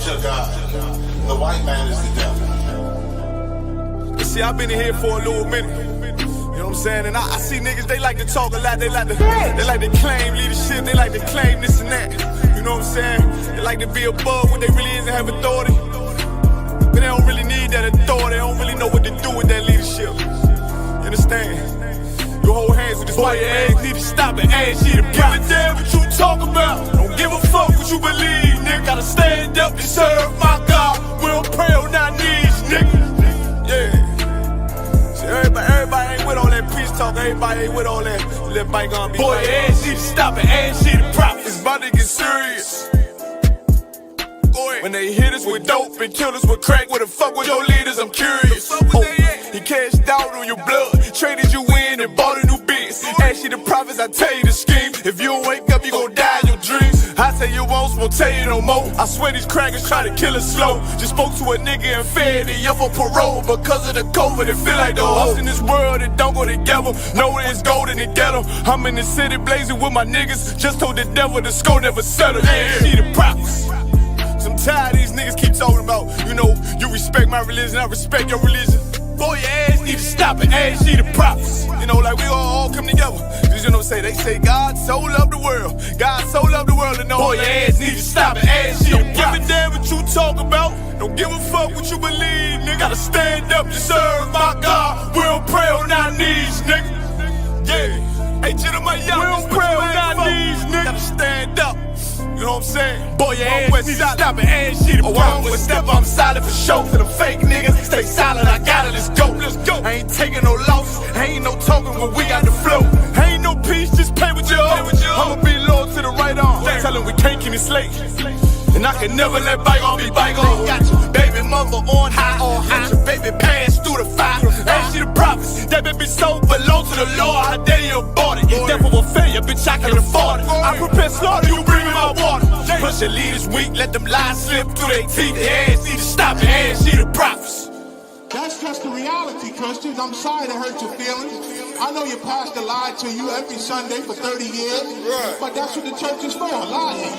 to God. The white man is the devil. See, I've been in here for a little minute. You know what I'm saying? And I see niggas, they like to talk a lot. They like to claim leadership. They like to claim this and that. You know what I'm saying? They like to be above what they really is and have authority. But they don't really need that authority. They don't really know what to do with that leadership. You understand? You hold hands with this boy, your ass need to stop it. Ass you to give a damn what you talk about. Don't give a fuck what you believe, nigga. Gotta stand up and serve my God. We don't pray on our knees, nigga. Yeah. See, everybody ain't with all that peace talk. Everybody ain't with all that bygone be. Boy, your ass need to stop it. Ass you to prop. It's about to get serious. When they hit us with dope and kill us with crack, where the fuck with your leaders? I'm curious. He cashed out on your blood, traded you in and bought a new biz. Ask you the prophets, I tell you the scheme. If you don't wake up, you gon' die in your dreams. I tell you once, won't tell you no more. I swear these crackers try to kill us slow. Just spoke to a nigga and fed he up for parole because of the COVID. It feel like the host in this world that don't go together. Know that it's gold in the ghetto. I'm in the city blazing with my niggas. Just told the devil the score never settled. Yeah, see the prophets. I'm tired of these niggas keep talking about, you know, you respect my religion, I respect your religion. Boy, your ass need to stop it, ass you the prophets. You know, like we all come together. Cause you know, they say God so loved the world. God so loved the world, and know boy, your ass need to stop it, ass you the prophets. Don't give a damn what you talk about. Don't give a fuck what you believe, nigga. Gotta stand up to serve my God. We don't pray on our knees, nigga. Yeah. Hey, gentlemen, young, we don't pray on our knees, nigga. Gotta stand up. You know what I'm saying? Boy, your ass need to stop it, ass shit. Oh, I'm with step, I'm solid for show. To the fake niggas, stay solid, I got it, let's go. Let's go. I ain't taking no loss, ain't no token when we got the flow. Ain't no peace, just play with your own. I'ma be loyal to the right arm. Tell him we can't keep it slate. And I can never let bygone be bygone. Got your baby mother on high, got your baby pass through the fire. Ask you the prophets, that baby soul belong to the Lord. How dare you abort it? Devil will failure, bitch, I can afford it. I prepare slaughter, you bring me my water. Push your leaders weak, let them lies slip through their teeth. Their ass need to stop it, ass you the prophets. That's just the reality, Christians. I'm sorry to hurt your feelings. I know your pastor lied to you every Sunday for 30 years, but that's what the church is for, lying.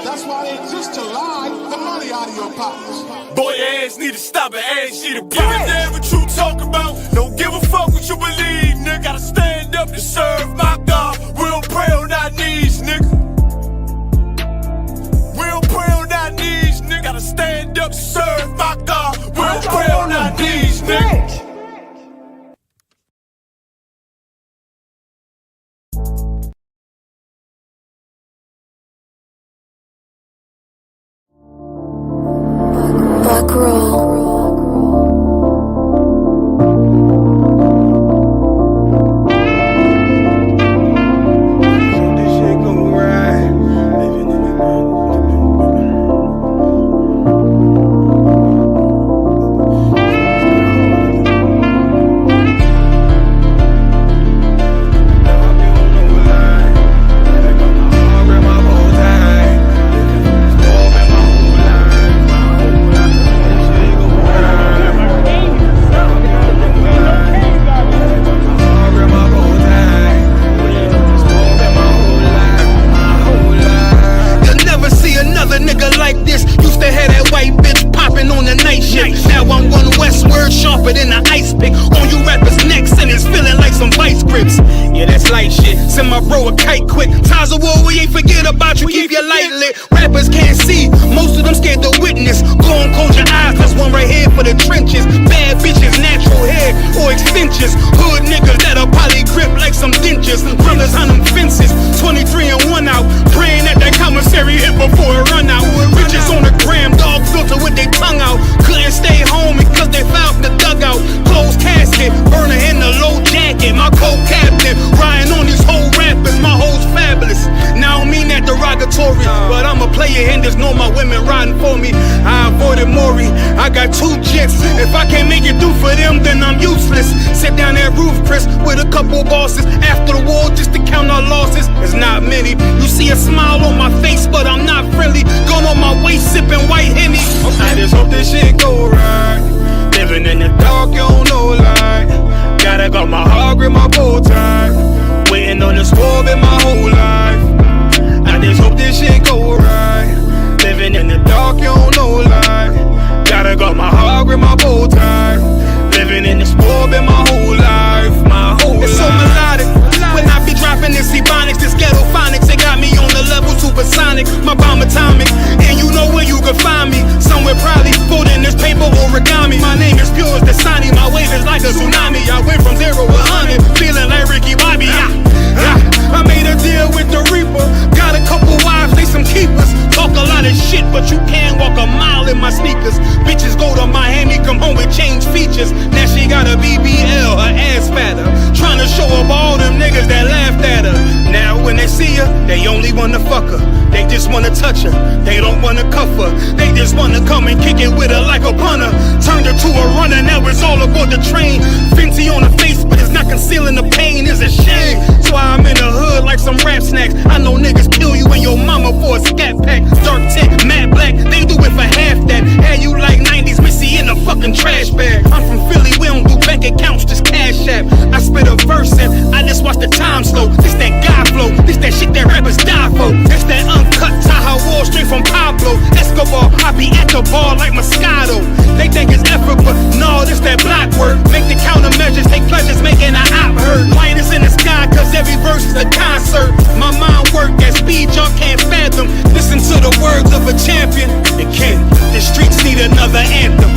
That's why they exist, to lie the money out of your pockets. Boy, your ass need to stop it, ass you the prophets. Give a damn what you talk about. Don't give a fuck what you believe, nigga. Gotta stand up to serve my God. We don't pray on our knees, nigga. We don't pray on our knees, nigga. Gotta stand up to serve my God. We don't pray on our knees, nigga. Buck roll. If I can't make it through for them, then I'm useless. Sit down that roof, Chris, with a couple bosses. After the war, just to count our losses. It's not many. You see a smile on my face, but I'm not friendly. Going on my way, sipping white Henny. I just hope this shit go right. Living in the dark, you don't know light. Gotta got my heart with my bow tie. Waiting on the squad in my whole life. I just hope this shit go right. Living in the dark, you don't know features. Bitches go to Miami, come home with change features. Now she got a BBL, her ass fatter. Trying to show up all them niggas that laughed at her. Now when they see her, they only wanna fuck her. They just wanna touch her, they don't wanna cuff her. They just wanna come and kick it with her like a punter. Turned her to a runner, now it's all aboard the train. Fenty on her face, but it's not concealing the pain, it's a shame. So I'm in the hood like some rap snacks. I know niggas kill you and your mama for a scat pack. Dark tint, matte black, they do it for half that. Had you like 90s Missy in a fucking trash bag. I'm from Philly, we don't do bank accounts, just cash app. I spit a verse and I just watch the time slow. This that guy flow, this that shit that rappers die for. This that uncut Tahoe Wall straight from Pablo Escobar. I be at the bar like Moscato. They think it's effort, but no, this that block work. Make the countermeasures, take pleasures, making an op hurt. Light is in the sky, cause every verse is a concert. My mind work at speed y'all can't fathom. Listen to the words of a champion. It can't, the streets need another anthem.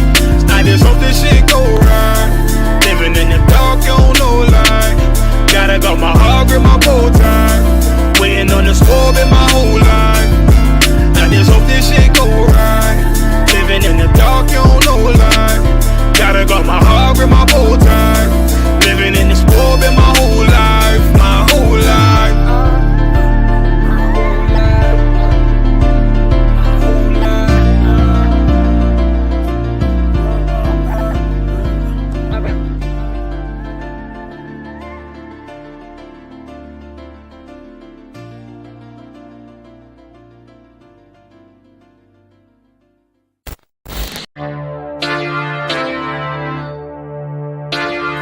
I just hope this shit go right. Living in the dark, you don't know light. Gotta got my heart grip my bow tie. Waiting on the score in my whole life. I just hope this shit go right. Living in the dark, you don't know light. Gotta got my heart grip my bow tie. Living in the score in my whole life. My whole life.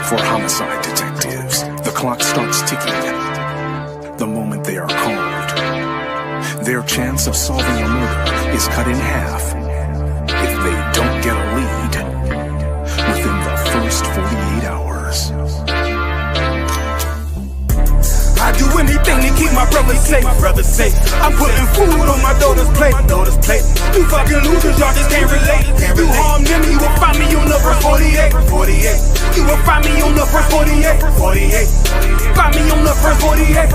For homicide detectives, the clock starts ticking the moment they are called. Their chance of solving a murder is cut in half if they don't get a lead within the first 48 hours. I do anything to keep my brothers safe. I'm putting food on my daughter's plate. You fucking losers, y'all just can't relate. You harm them, you will find me on the first 48. You will find me on the first 48. Find me on the first 48.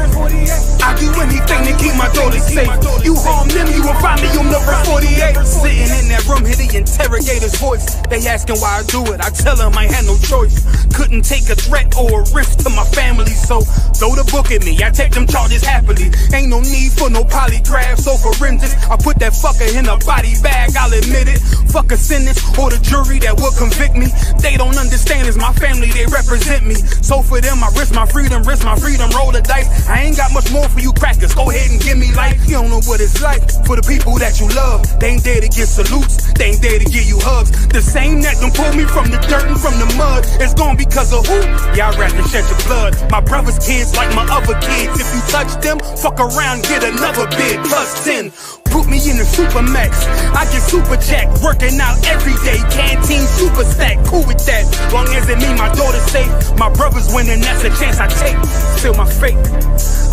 I do anything to keep my daughters safe. You harm them, you will find me on the first 48. Sitting in that room, hear the interrogator's voice. They asking why I do it, I tell them I had no choice. Couldn't take a threat or a risk to my family, so throw the book at me, I take them charges happily. Ain't no need for no polygraph, so forensics, I put that fucker in a body bag, I'll admit it. Fuck a sentence or the jury that will convict me. They don't understand, it's my family, they represent me. So for them, I risk my freedom, roll the dice. I ain't got much more for you crackers, go ahead and give me life. You don't know what it's like for the people that you love. They ain't there to get salutes, they ain't there to give you hugs. The same that done pulled me from the dirt and from the mud, it's gone because of who? Y'all rather shed your blood. My brother's kids like my other kids. If you touch them, fuck around, get another bid, plus 10. Put me in the Supermax, I get super jacked, working out every day, canteen super stack, cool with that. Long as it mean my daughter's safe, my brother's winning, that's a chance I take. Still my fate.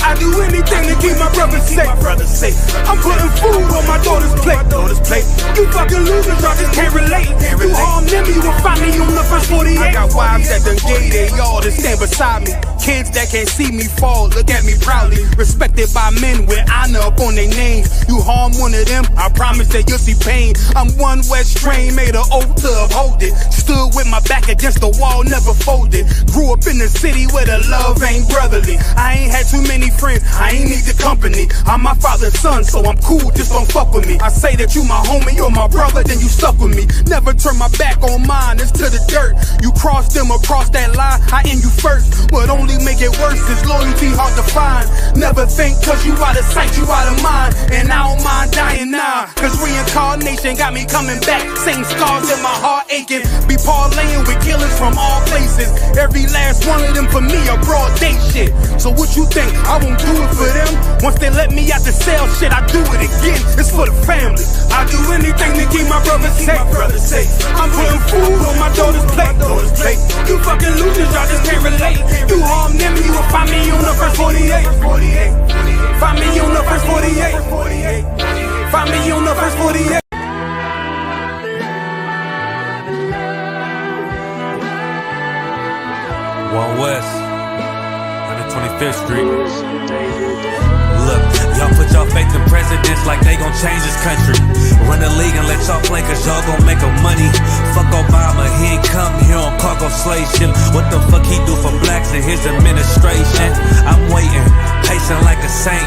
I do anything to keep my brothers safe. I'm putting food on my daughter's plate. You fucking losers, y'all just can't relate. You harm them, you will find me on the first 48. I got wives that done gave they all to stand beside me. Kids that can't see me fall, look at me proudly. Respected by men with honor up on their names. You harm one of them, I promise that you'll see pain. I'm one West strain, made an oath to uphold it. Stood with my back against the wall, never folded. Grew up in the city where the love ain't brotherly. I ain't had too many friends, I ain't need the company. I'm my father's son, so I'm cool, just don't fuck with me. I say that you my homie, you're my brother, then you stuck with me. Never turn my back on mine, it's to the dirt. You cross them across that line, I end you first. But only make it worse, cause loyalty hard to find. Never think cause you out of sight, you out of mind. And I don't mind dying now, cause reincarnation got me coming back. Same scars in my heart aching. Be parlaying with killers from all places. Every last one of them for me a broad day shit. So what you think, I won't do it for them? Once they let me out the cell, shit, I do it again. It's for the family. I do anything to keep my brothers safe. I'm putting food on my daughter's plate. You fucking losers, y'all just can't relate. You harm them, you will find me on the first 48. Find me on the first 48. Find me on the first 48. One West, 125th Street. Look, y'all put y'all faith in presidents like they gon' change this country. Run the league and let y'all play cause y'all gon' make a money. Fuck Obama, he ain't come here on cargo slave ship. What the fuck he do for blacks in his administration? I'm waiting, pacing like a saint.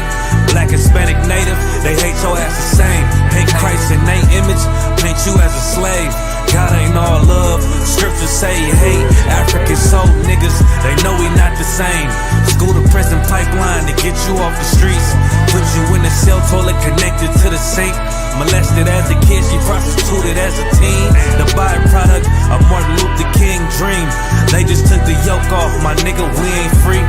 Black, Hispanic, Native, they hate your ass the same. Paint Christ in their image, paint you as a slave. God ain't all love, scriptures say you hate African soul niggas, they know we not the same. School to prison pipeline to get you off the streets. Put you in the cell toilet connected to the sink. Molested as a kid, she prostituted as a teen. The byproduct of Martin Luther King dream. They just took the yoke off, my nigga, we ain't free.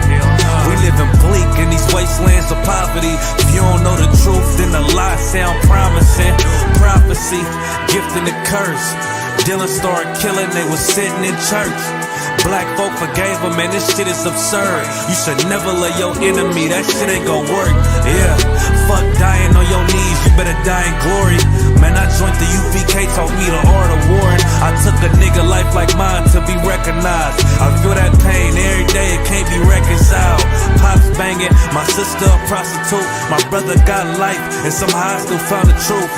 We living bleak in these wastelands of poverty. If you don't know the truth, then the lie sound promising. Prophecy, gift and the curse. Dylan started killing, they was sitting in church. Black folk forgave him, man, this shit is absurd. You should never love your enemy, that shit ain't gon' work. Yeah, fuck dying on your knees, you better die in glory. Man, I joined the UPK, taught me the art of warring. I took a nigga life like mine to be recognized. I feel that pain every day, it can't be reconciled. Pops banging, my sister a prostitute. My brother got life, and somehow I still found the truth.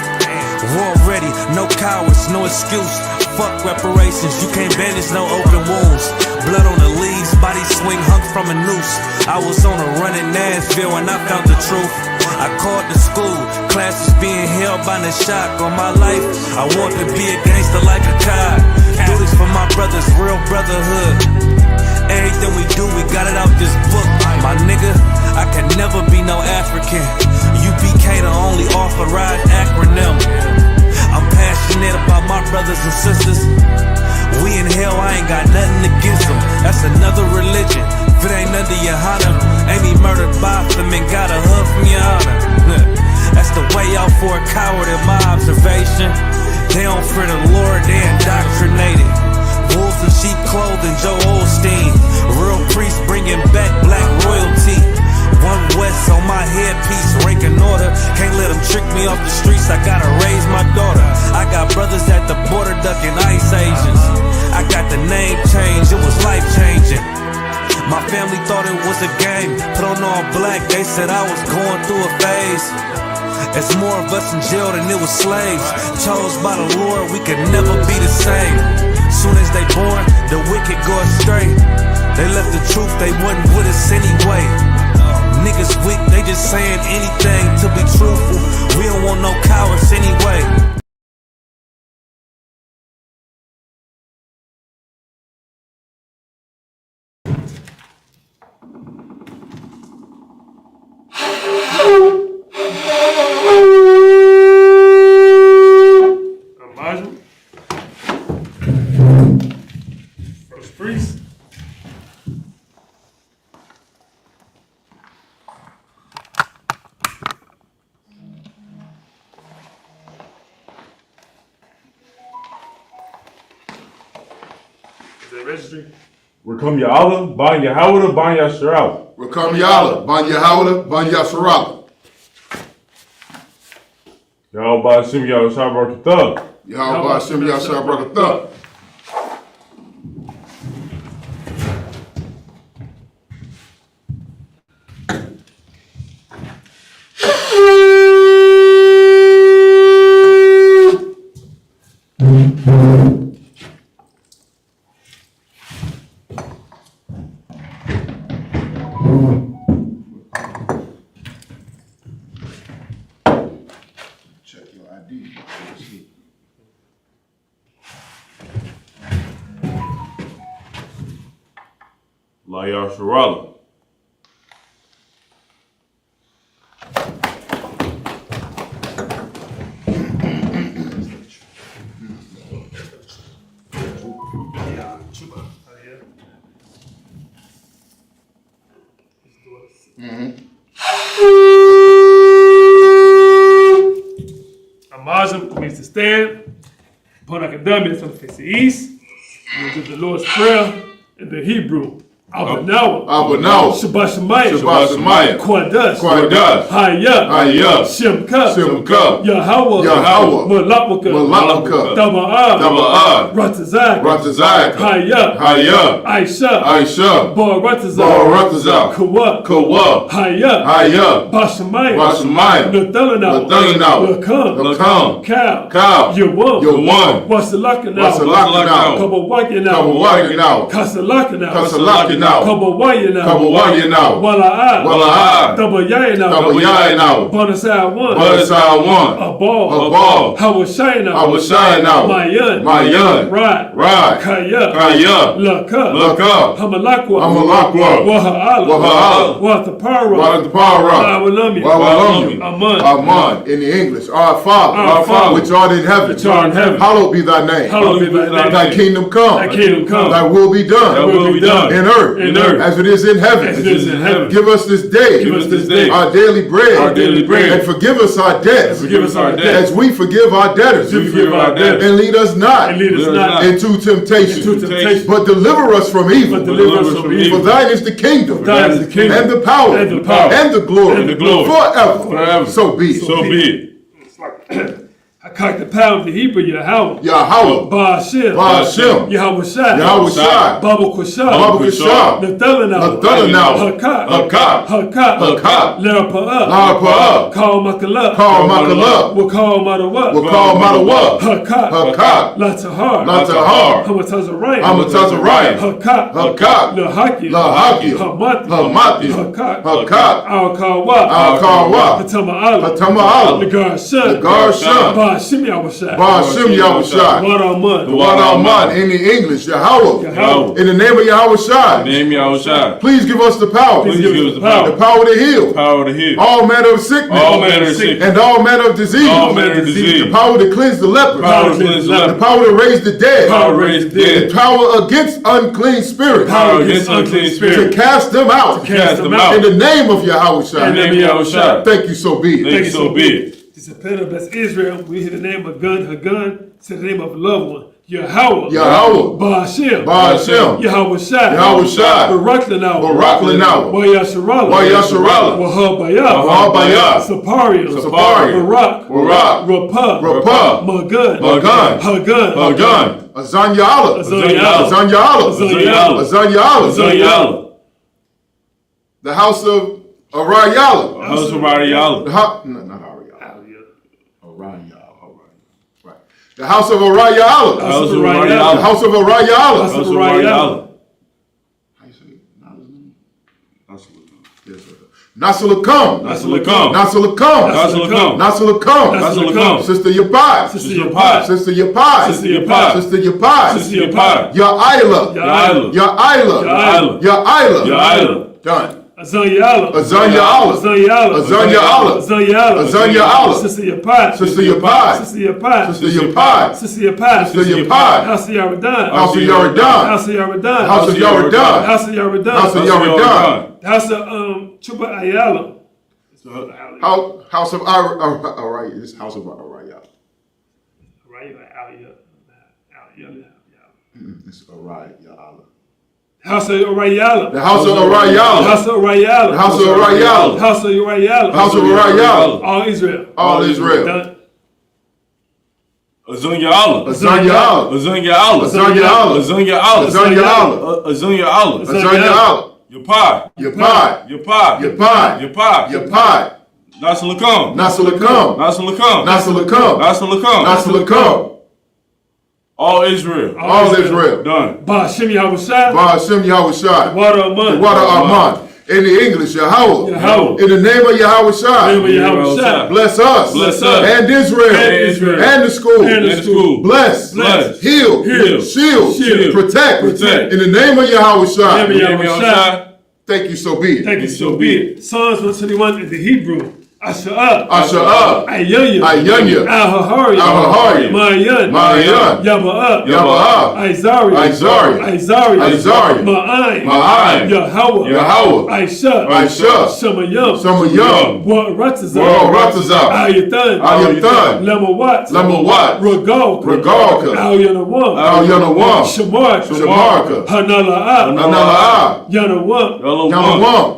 War ready, no cowards, no excuse. Fuck reparations, you can't bandage no open wounds. Blood on the leaves, body swing hung from a noose. I was on a run in Nashville and I found the truth. I called the school, classes being held by the shock on my life. I want to be a gangster like a cop. Do this for my brothers, real brotherhood. Everything we do, we got it out this book. My nigga, I can never be no African. UPK the only authorized acronym. I'm passionate about my brothers and sisters. We in hell, I ain't got nothing against them. That's another religion. If it ain't under your honor, ain't me murdered by them and got a hug from your honor. That's the way out for a coward in my observation. They don't fear the Lord, they indoctrinated. Wolves in sheep clothing, Joe Osteen. Real priest bringing back black royalty. One West on my headpiece, ranking order. Can't let them trick me off the streets, I gotta raise my daughter. I got brothers at the border ducking ICE agents. I got the name change, it was life changing. My family thought it was a game, put on all black, they said I was going through a phase. It's more of us in jail than it was slaves. Chose by the Lord, we could never be the same. Soon as they born, the wicked go astray. They left the truth, they wasn't with us anyway. Niggas weak, they just saying anything to be truthful. We don't want no cowards anyway. First priest. Registry. Rakam Ya Allah, Ban Yahawada, Ban Yasharala. Rakam Ya Allah, Ban Yahawada, Ban Yasharala. Yahweh Shim Yahweh Yahweh Hashem Yahshua Barakatah. Check your ID. La Yasharala. Amazim começa a stand. Upon academics on the face east. We'll do the Lord's Prayer in the Hebrew. Abanawa. Abanawa. Shabbat Shemayim. Shabbat Shemayim. Quadash. Quadash. Hayah. Hayah. Shimka. Shimka. Yahweh. Yahweh. Malapaka. Malapaka. Daba'ah. Daba'ah. Ratazak. Ratazak. Hayah. Hayah. Aisha. Aisha. Bar Ratazak. Bar Ratazak. Kawa. Kawa. Hayah. Hayah. Bashamayim. Bashamayim. Nathalanawa. Nathalanawa. Lakam. Lakam. Cow. Cow. Yawan. Yawan. Wasalakanawa. Wasalakanawa. Kabawakanawa. Kabawakanawa. Kasalakanawa. Kasalakanawa. Kabawayanawa. Kabawayanawa. Wala'a. Wala'a. Dabayayanawa. Dabayayanawa. Bonasai one. Bonasai one. Abal. Abal. Hawashayanawa. Hawashayanawa. Mayan. Mayan. Rad. Rad. Kaya. Kaya. Laka. Laka. Hamalakwa. Hamalakwa. Waha'ala. Waha'ala. Wathapara. Wathapara. Wawalami. Wawalami. Aman. Aman. In the English, our Father, Our Father, which art in heaven, which art in heaven, hallowed be thy name. Hallowed be thy name. Thy kingdom come. Thy kingdom come. Thy will be done. Thy will be done. In earth. In earth. As it is in heaven. As it is in heaven. Give us this day. Give us this day. Our daily bread. Our daily bread. And forgive us our debts. Forgive us our debts. As we forgive our debtors. As we forgive our debtors. And lead us not. And lead us not into temptation. into temptation. But deliver us from evil. But deliver us from evil. For thine is the kingdom. Thine is the kingdom. And the power. And the power. And the glory. And the glory. Forever. So be it. So be it. I cocked the pound of the Hebrew, Yahweh. Yahweh. Ba'ashem. Ba'ashem. Yahweh Shai. Yahweh Shai. Baba Kushah. Baba Kushah. Nathalanawa. Nathalanawa. Hakat. Hakat. Hakat. Hakat. Larapa'ah. Larapa'ah. Call Makallah. Call Makallah. Wakal Madawa. Wakal Madawa. Hakat. Hakat. Latahar. Latahar. Hamatazarayim. Hamatazarayim. Hakat. Hakat. Lahaki. Lahaki. Hamati. Hamati. Hakat. Hakat. Al-Kawa. Al-Kawa. Hatama'ala. Hatama'ala. Nagar Shah. Nagar Shah. Ba'ashem Yahweh Shai. Ba'ashem Yahweh Shai. Waraman. The one Alman in the English, Yahweh. Yahweh. In the name of Yahweh Shai. Name Yahweh Shai. Please give us the power. Please give us the power. The power to heal. Power to heal. All manner of sickness. All manner of sickness. And all manner of disease. All manner of disease. The power to cleanse the lepers. Power to cleanse the lepers. The power to raise the dead. Power to raise the dead. The power against unclean spirits. Power against unclean To spirits. cast them out. Cast them out. In the name of Yahweh Shai. In the name of Yahweh Shai. Thank you, so be it. Thank you, so be it. This is Pedro, that's Israel. We hear the name of Gun, Hagun, to the name of a loved one. Yahweh. Yahweh. Ba'ashem. Ba'ashem. Yahweh Shai. Yahweh Shai. Baraklanawa. Baraklanawa. Wayasharala. Wayasharala. Wahabayah. Wahabayah. Saparia. Saparia. Barak. Barak. Rapah. Rapah. Magun. Magun. Hagun. Hagun. Azanya Allah. Azanya Allah. Azanya Allah. Azanya Allah. Azanya Allah. Azanya Allah. The house of Arayala. House of Ariel. No, not Arayala. Arayala. Right. The house of Arayala. House of The Ariel. house of Arayala. House of Ariel. How you say it? Nasalakam. Nasalakam. Nasalakam. Nasalakam. Nasalakam. Nasalakam. Sister Yapai. Sister Yapai. Sister Yapai. Sister Yapai. Sister Yapai. Sister Yapai. Ya'ila. Ya'ila. Ya'ila. Ya'ila. Ya'ila. Done. Azanya Allah. Azanya Allah. Azanya Allah. Azanya Allah. Azanya Allah. Azanya Allah. Sister Yapai. Sister Yapai. Sister Yapai. Sister Yapai. Sister Yapai. Sister Yapai. House of Yaradan. House of Yaradan. House of Yaradan. House of Yaradan. House of Yaradan. House of Yaradan. House of Chuba Ayala. House of Arayala. This house of Arayala. It's Arayala. House of Arayala. The house of Arayala. House of Arayala. House of Arayala. House of Arayala. House of Arayala. All Israel. All Israel. Done. Azunya Allah. Azanya Allah. Azunya Allah. Azanya Allah. Azunya Allah. Azanya Allah. Azunya Allah. Azanya Allah. Yapai. Yapai. Yapai. Yapai. Yapai. Yapai. Nasalakam. Nasalakam. Nasalakam. Nasalakam. Nasalakam. Nasalakam. All Israel. All Israel. Done. Ba'ashem Yahweh Shai. Ba'ashem Yahweh Shai. Water Aman. Water Arman. In the English, Yahweh. Yahweh. In the name of Yahweh Shai. Name of Yahweh Shai. Bless us. Bless us. And Israel. And Israel. And the school. And the school. Bless. Bless. Heal. Heal. Shield. Shield. Protect. Protect. In the name of Yahweh Shai. Name of Yahweh Shai. Thank you, so be it. Thank you, so be it. Psalms 121 in the Hebrew. Asha Asha Ayanya Ayanya Al-Hahari Al-Hahari Mayan Mayan Yaba Yaba Izari Izari Ma'ai Yahweh Aisha Shamayam Waratazah Ayatan Lamawat Regalka Al-Yanawam Shamarka Hanala'a Yanawam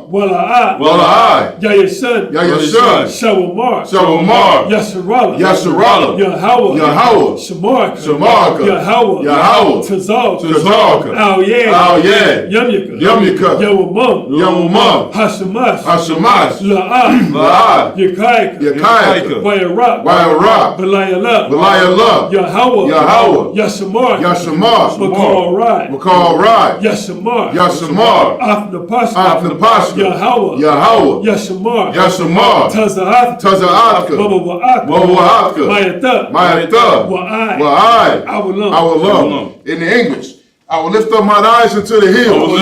Wala'ai Yayasan Shawamar Yasharala Yahweh Shamarka Yahweh Tazalka Al-Yed Yamyaka Yawamam Hashamash La'ah Yakaika Wayarab Belayala Yahweh Yashamar Makal Yashamar Afnapashka Yahweh Yashamar Taza'atka Mawa'atka Mayata Wa'ai Awalam. In the English, I will lift up mine eyes into the hills.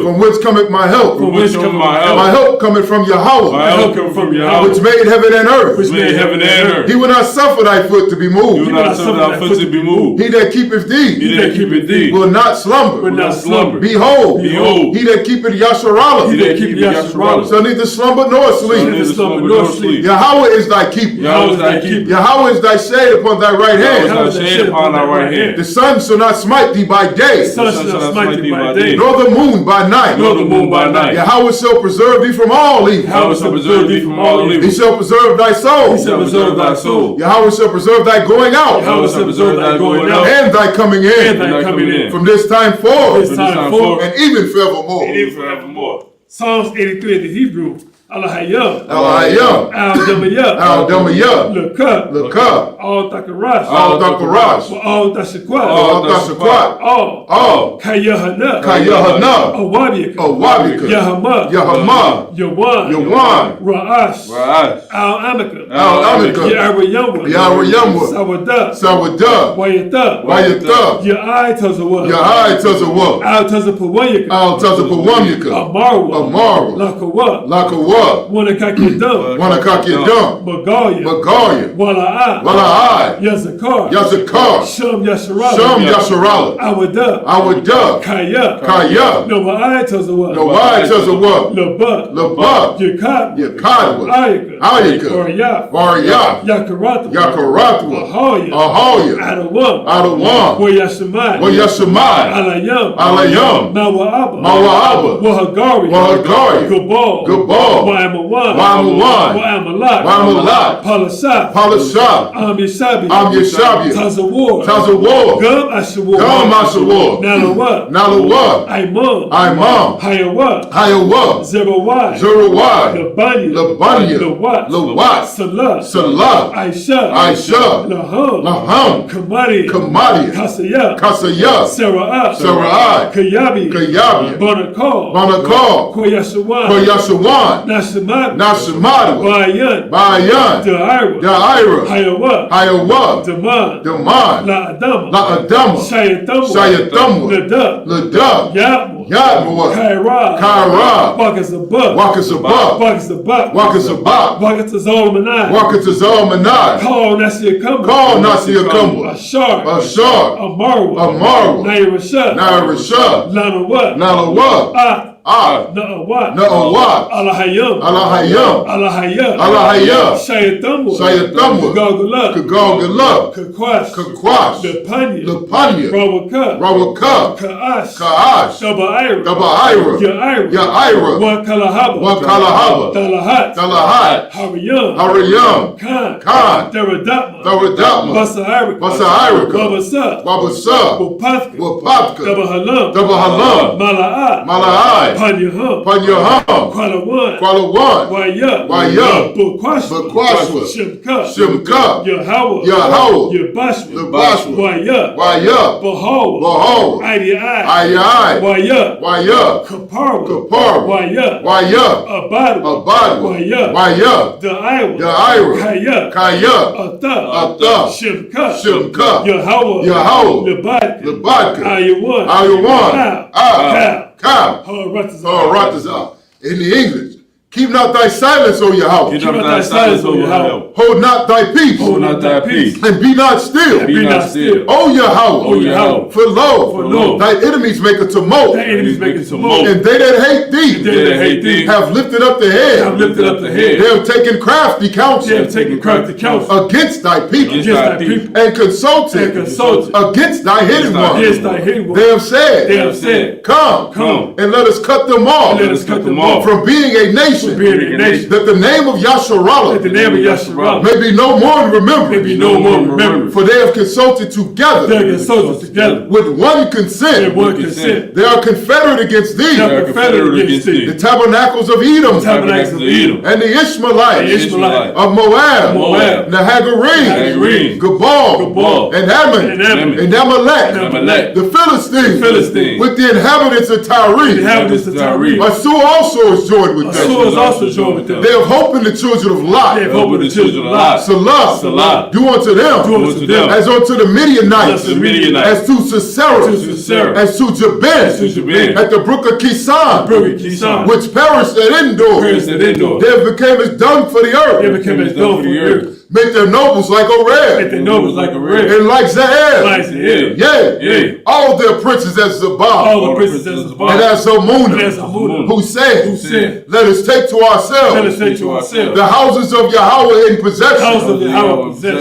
From which cometh my help. My help cometh from Yahweh. Which made heaven and earth. He will not suffer thy foot to be moved. He that keepeth thee will not slumber. Behold, he that keepeth Yasharala shall neither slumber nor sleep. Yahweh is thy keeper. Yahweh is thy shade upon thy right hand. The sun shall not smite thee by day, nor the moon by night. Yahweh shall preserve thee from all evil. He shall preserve thy soul. Yahweh shall preserve thy going out and thy coming in from this time forth and even forevermore. Psalms 83 in the Hebrew. Alahayam Al-Damayah Laka All Dakarash All Dashakwat All Kayahana Awabika Yahama Yawan Ra'ash Al-Amika Yahweh Sawadah Wayata Ya'ai Tazawah Al Tazapawamika Amarwa Lakawa Wanakakidum Bagalia Wala'ai Yazakar Shum Yasharala Awada Kaya Nawai Tazawah Labak Yakadwa Ayaka Varyaf Yakaratwa Ahoya Adawam Wayashamai Alayam Mawa'aba Wahagari Gabal Wa'amalat Palasha Amyashabia Tazawar Gum Ashawar Nalawat Aimam Hayawa Zerawai Labanya Lawat Salah Aisha Laham Kamadi Kasaya Sarai Kayabi Banakal Koyashawan Nashamadu Bayan Da'ira Hayawa Daman La'adama Shayatamwa Ladab Yatmwa Kaira Wakasabak Wakatazalmanai Call Nasir Kumwa Ashar Amarwa Nairasha Nalawat Na'awat Alahayam Shayatamwa Kagalgaluk Kakwash Lepanya Rawaka Ka'ash Daba'ira Ya'ira Wakalahaba Talahat Hariyam Khan Daradatma Basa'irika Wabasa Wapapka Dabahalam Mala'ai Panyaham Kwalawan Waya Bakwashwa Shimka Yahweh Yabashwa Waya Bahawa Ayai Waya Kapar Waya Abad Waya Da'ira Kaya Ata Shimka Yahweh Lebadka Ayawan Cow. In the English, Keep not thy silence, O Yahweh. Keep not thy silence, O Yahweh. Hold not thy peace. Hold not thy peace. And be not still. And be not still. O Yahweh. O Yahweh. For lo, thy enemies make a tumult. Thy enemies make a tumult. And they that hate thee. They that hate thee. Have lifted up the head. Have lifted up the head. They have taken crafty counsel. They have taken crafty counsel. Against thy people. Against thy people. And consulted. Against thy hidden one. Against thy hidden one. They have said. They have said. Come. And let us cut them off. And let us cut them off. From being a nation. From being a nation. That the name of Yasharallah may be no more in remembrance. For they have consulted together. With one consent. They are confederate against thee. The tabernacles of Edom. And the Ishmaelites. Of Moab. And the Hagarim. Gebal. And Ammon. And Amalek. The Philistines. With the inhabitants of Tyre. Asu also is joined with them. They have hope in the children of Lot. Salah. Do unto them. As unto the Midianites. As to Sisera. As to Jabin. At the brook of Kisan. Which perished at Endor. They became as dung for the earth. Make their nobles like Oreb. And like Zael. Yea. All their princes as Zabal. And as Zalmunna. Who said, let us take to ourselves the houses of Yahweh in possession.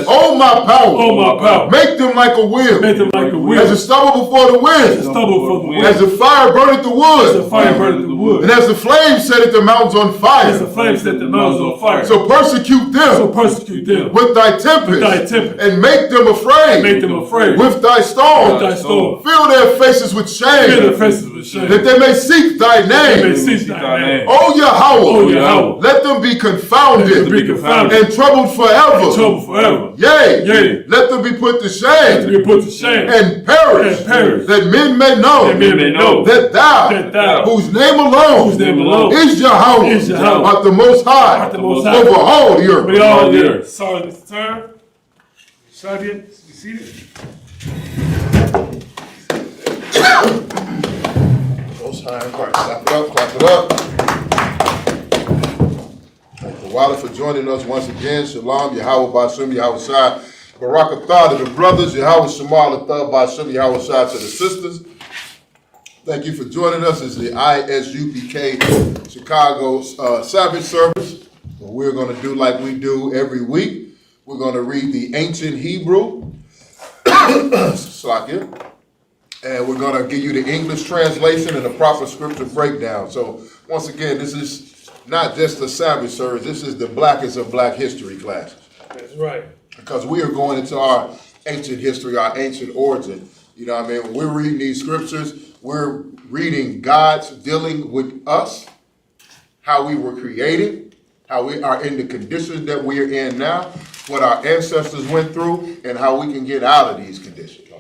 Oh my power. Make them like a wheel. As a stubble before the wind. As the fire burneth the wood. And as the flame setteth the mountains on fire. So persecute them. With thy tempest. And make them afraid. With thy storm. Fill their faces with shame. That they may seek thy name. O Yahweh. Let them be confounded. And troubled forever. Yea. Let them be put to shame. And perish. That men may know. That thou. Whose name alone. Is Yahweh. Art the most high. Over all the earth. Sorry, Mr. Turner. Sabian, be seated. Most high in Christ. Clap it up. Thank the Water for joining us once again. Shalom, Yahweh Ba'ashem, Yahweh Shai. Barak Atah to the brothers, Yahweh Shemal Atah Ba'ashem, Yahweh Shai to the sisters. Thank you for joining us. It's the Isupk Chicago Sabbath service. We're going to do like we do every week. We're going to read the ancient Hebrew, and we're going to give you the English translation and the proper scripture breakdown. So once again, this is not just a Sabbath service. This is the blackest of black history classes. That's right. Because we are going into our ancient history, our ancient origin. You know what I mean? When we're reading these scriptures, we're reading God's dealing with us, how we were created, how we are in the conditions that we are in now, what our ancestors went through, and how we can get out of these conditions. You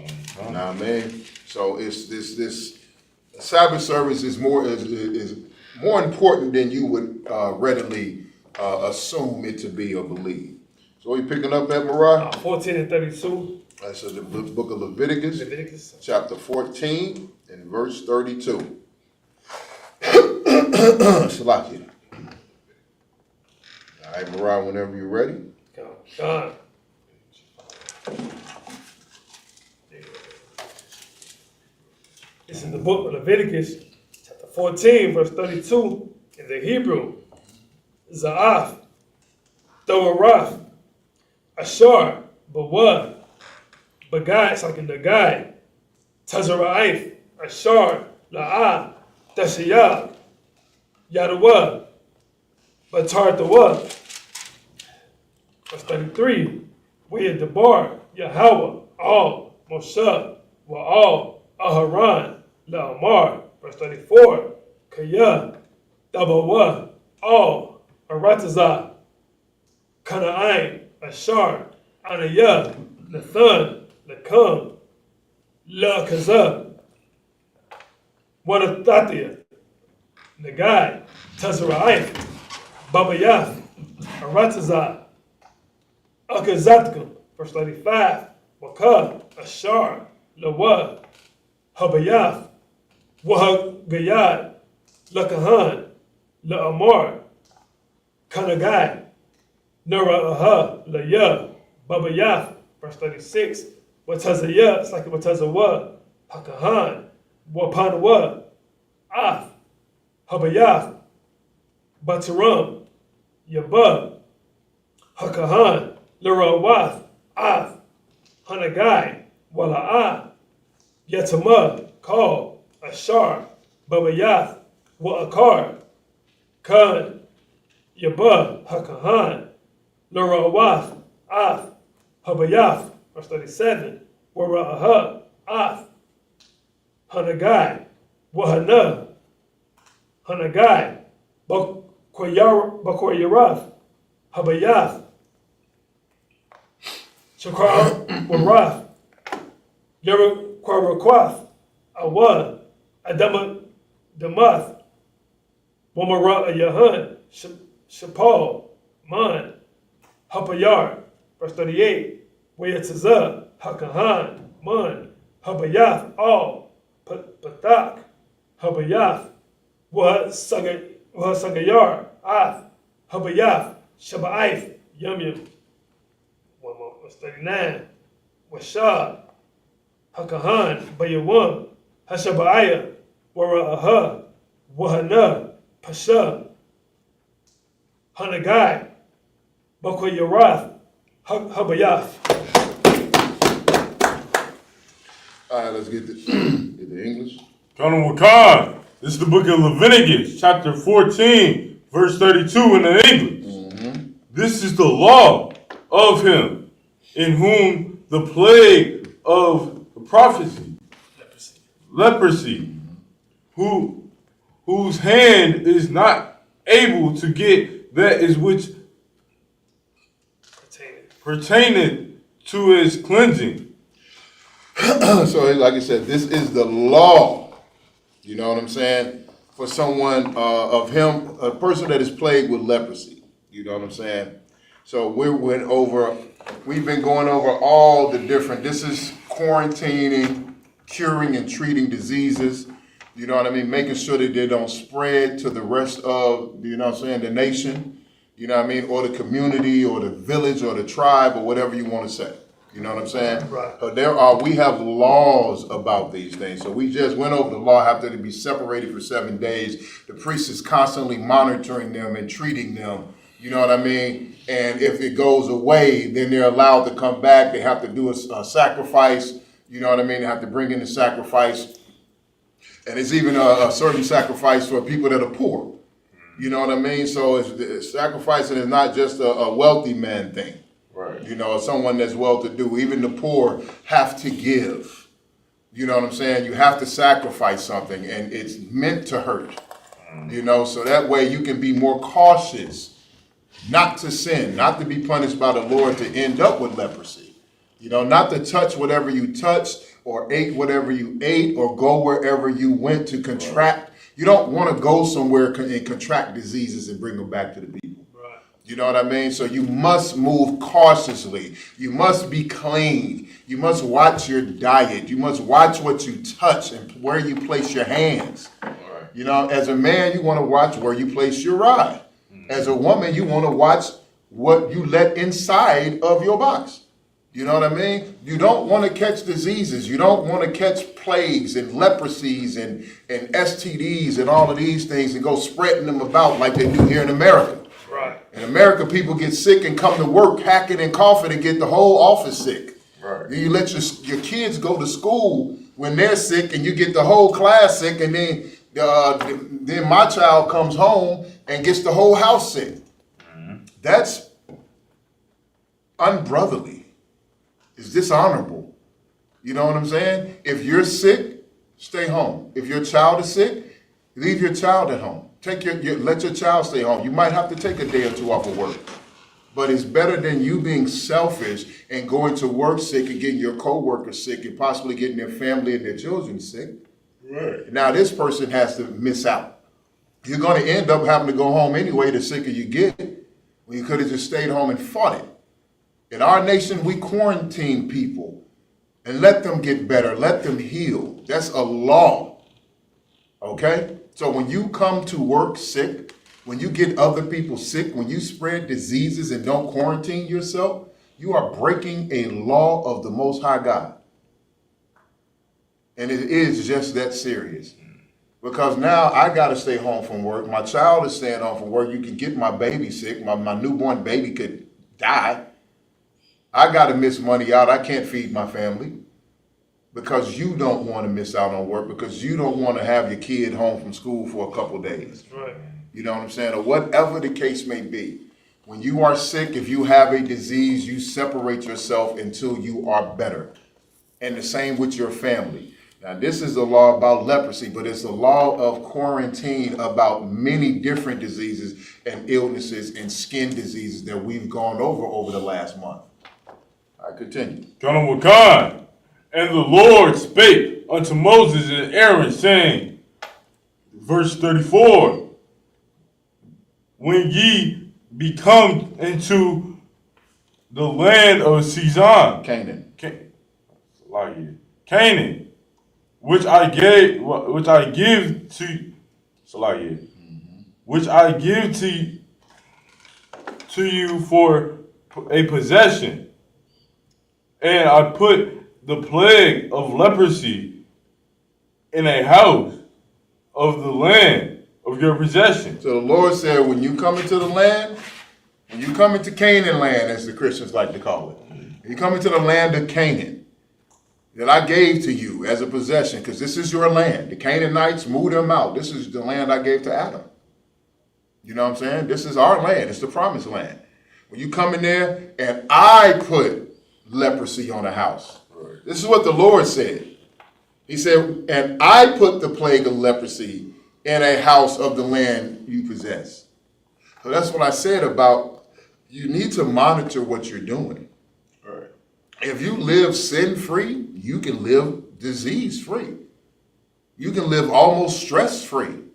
know what I mean? So it's this Sabbath service is more important than you would readily assume it to be or believe. So are you picking up at, Mariah? 14 and 32. That's the book of Leviticus. Chapter 14 and verse 32. Salakia. All right, Mariah, whenever you're ready. God. It's in the book of Leviticus, chapter 14, verse 32, in the Hebrew. Za'af, Thoarath, Ashar, Bawad, Bagay, it's like in the guy, Tazara'if, Ashar, La'ah, Tashiyah, Yaduwa, Batar Dawa. Verse 33, we at the bar, Yahweh, all, Moshe, Wa'al, Aharon, La'amar. Verse 34, Kaya, Dabawa, all, Aratazah, Kana'ain, Ashar, Anayah, Nathan, Lakam, La'akazah, Wadathatia, Nagai, Tazara'if, Babayath, Aratazah, Akazatkum, verse 35, Wakah, Ashar, Lawah, Habayath, Wahagayad, Lakahan, La'amar, Kanagai, Nura Laya, Baba Yaf, verse 36, Watazaya, it's like Watazawa, Hakahan, Wapanawa, Af, Habayaf, Bataram, Yabub, Hakahan, Lura Wath, Af, Hanagai, Wala'ah, Yatama, Kal, Ashar, Baba Yath, Wa'akar, Khan, Yabub, Hakahan, Lura Wath, Af, Habayaf, verse 37, Wara'ah, Af, Hanagai, Wahana, Hanagai, Bakoyarath, Habayath, Shakar, Warath, Yerakwarakwath, Awad, Adama, Damath, Wamara Yahan, Shapal, Man, Hapayar, verse 38, Wayatazah, Hakahan, Man, Habayath, All, Patak, Habayath, Wahasagayar, Ath, Habayath, Shaba'if, Yum. One more, verse 39, Washad, Hakahan, Bayawam, Hashaba'aya, Wara'aha, Wahana, Pasha, Hanagai, Bakoyarath, Habayath. All right, let's get the English. Colonel Wakan. This is the book of Leviticus, chapter 14, verse 32 in the English. Mm-hmm. This is the law of him in whom the plague of the prophecy, leprosy, whose hand is not able to get that is which pertaineth to his cleansing. So, like I said, this is the law. You know what I'm saying? For someone of him, a person that is plagued with leprosy. You know what I'm saying? So we've been going over all the different, this is quarantining, curing and treating diseases. You know what I mean? Making sure that they don't spread to the rest of, you know what I'm saying, the nation. You know what I mean? Or the community or the village or the tribe or whatever you want to say. You know what I'm saying? Right. We have laws about these things. So we just went over the law, have to be separated for 7 days. The priest is constantly monitoring them and treating them. You know what I mean? And if it goes away, then they're allowed to come back. They have to do a sacrifice. You know what I mean? They have to bring in the sacrifice. And it's even a certain sacrifice for people that are poor. You know what I mean? So sacrificing is not just a wealthy man thing. Right. You know, someone that's well-to-do. Even the poor have to give. You know what I'm saying? You have to sacrifice something, and it's meant to hurt. You know, so that way you can be more cautious not to sin, not to be punished by the Lord to end up with leprosy. You know, not to touch whatever you touched or ate whatever you ate or go wherever you went to contract. You don't want to go somewhere and contract diseases and bring them back to the people. You know what I mean? So you must move cautiously. You must be clean. You must watch your diet. You must watch what you touch and where you place your hands. Right. You know, as a man, you want to watch where you place your rod. As a woman, you want to watch what you let inside of your box. You know what I mean? You don't want to catch diseases. You don't want to catch plagues and leprosies and STDs and all of these things and go spreading them about like they do here in America. Right. In America, people get sick and come to work hacking and coughing and get the whole office sick. Right. You let your kids go to school when they're sick and you get the whole class sick, and then my child comes home and gets the whole house sick. Mm-hmm. That's unbrotherly. It's dishonorable. You know what I'm saying? If you're sick, stay home. If your child is sick, leave your child at home. Let your child stay home. You might have to take a day or two off of work. But it's better than you being selfish and going to work sick and getting your coworkers sick and possibly getting their family and their children sick. Right. Now this person has to miss out. You're going to end up having to go home anyway the sicker you get, when you could have just stayed home and fought it. In our nation, we quarantine people and let them get better, let them heal. That's a law. Okay? So when you come to work sick, When you get other people sick, when you spread diseases and don't quarantine yourself, you are breaking a law of the Most High God. And it is just that serious. Because now I got to stay home from work. My child is staying home from work. You can get my baby sick. My newborn baby could die. I got to miss money out. I can't feed my family. Because you don't want to miss out on work. Because you don't want to have your kid home from school for a couple days. That's right. You know what I'm saying? Or whatever the case may be. When you are sick, if you have a disease, you separate yourself until you are better. And the same with your family. Now, this is a law about leprosy, but it's a law of quarantine about many different diseases and illnesses and skin diseases that we've gone over the last month. I continue. And the Lord spake unto Moses and Aaron, saying, verse 34, when ye be come into the land of Canaan, which I give to you for a possession, and I put the plague of leprosy in a house of the land of your possession. So the Lord said, when you come into the land, when you come into Canaan land, as the Christians like to call it, you come into the land of Canaan that I gave to you as a possession, because this is your land. The Canaanites moved them out. This is the land I gave to Adam. You know what I'm saying? This is our land. It's the promised land. When you come in there and I put leprosy on a house. Right. This is what the Lord said. He said, and I put the plague of leprosy in a house of the land you possess. So that's what I said about you need to monitor what you're doing. Right. If you live sin-free, you can live disease-free. You can live almost stress-free.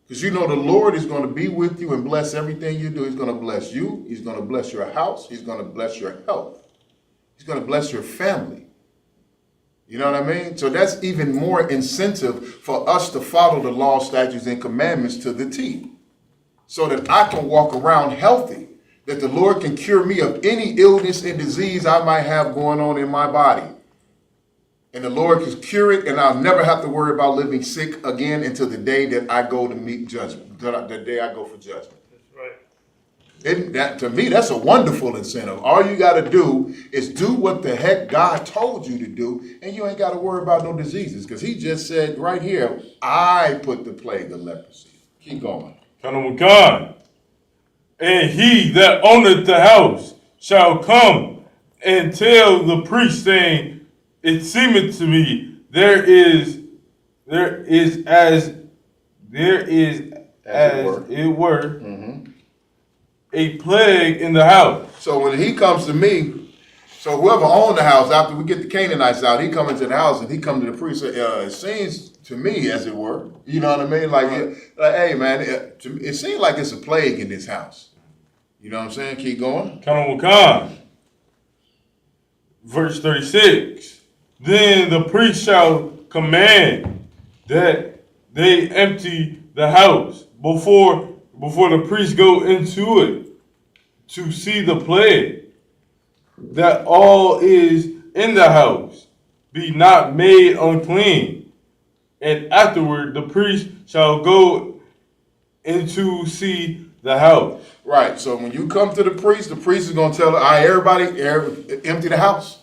Because you know the Lord is going to be with you and bless everything you do. He's going to bless you. He's going to bless your house. He's going to bless your health. He's going to bless your family. You know what I mean? So that's even more incentive for us to follow the law, statutes, and commandments to the T. So that I can walk around healthy. That the Lord can cure me of any illness and disease I might have going on in my body. And the Lord can cure it, and I'll never have to worry about living sick again until the day that I go to meet judgment, the day I go for judgment. That's right. That, to me, that's a wonderful incentive. All you got to do is do what the heck God told you to do, and you ain't got to worry about no diseases, because he just said right here, I put the plague of leprosy. Keep going. And he that owneth the house shall come and tell the priest, saying, it seemeth to me there is as it were a plague in the house. So when he comes to me, so whoever owned the house, after we get the Canaanites out, he comes into the house and he comes to the priest. It seems to me, as it were, you know what I mean? Like hey man, it seems like it's a plague in this house. You know what I'm saying? Keep going. Verse 36. Then the priest shall command that they empty the house before the priest go into it to see the plague, that all is in the house be not made unclean. And afterward the priest shall go into see the house. Right. So when you come to the priest is going to tell everybody, empty the house.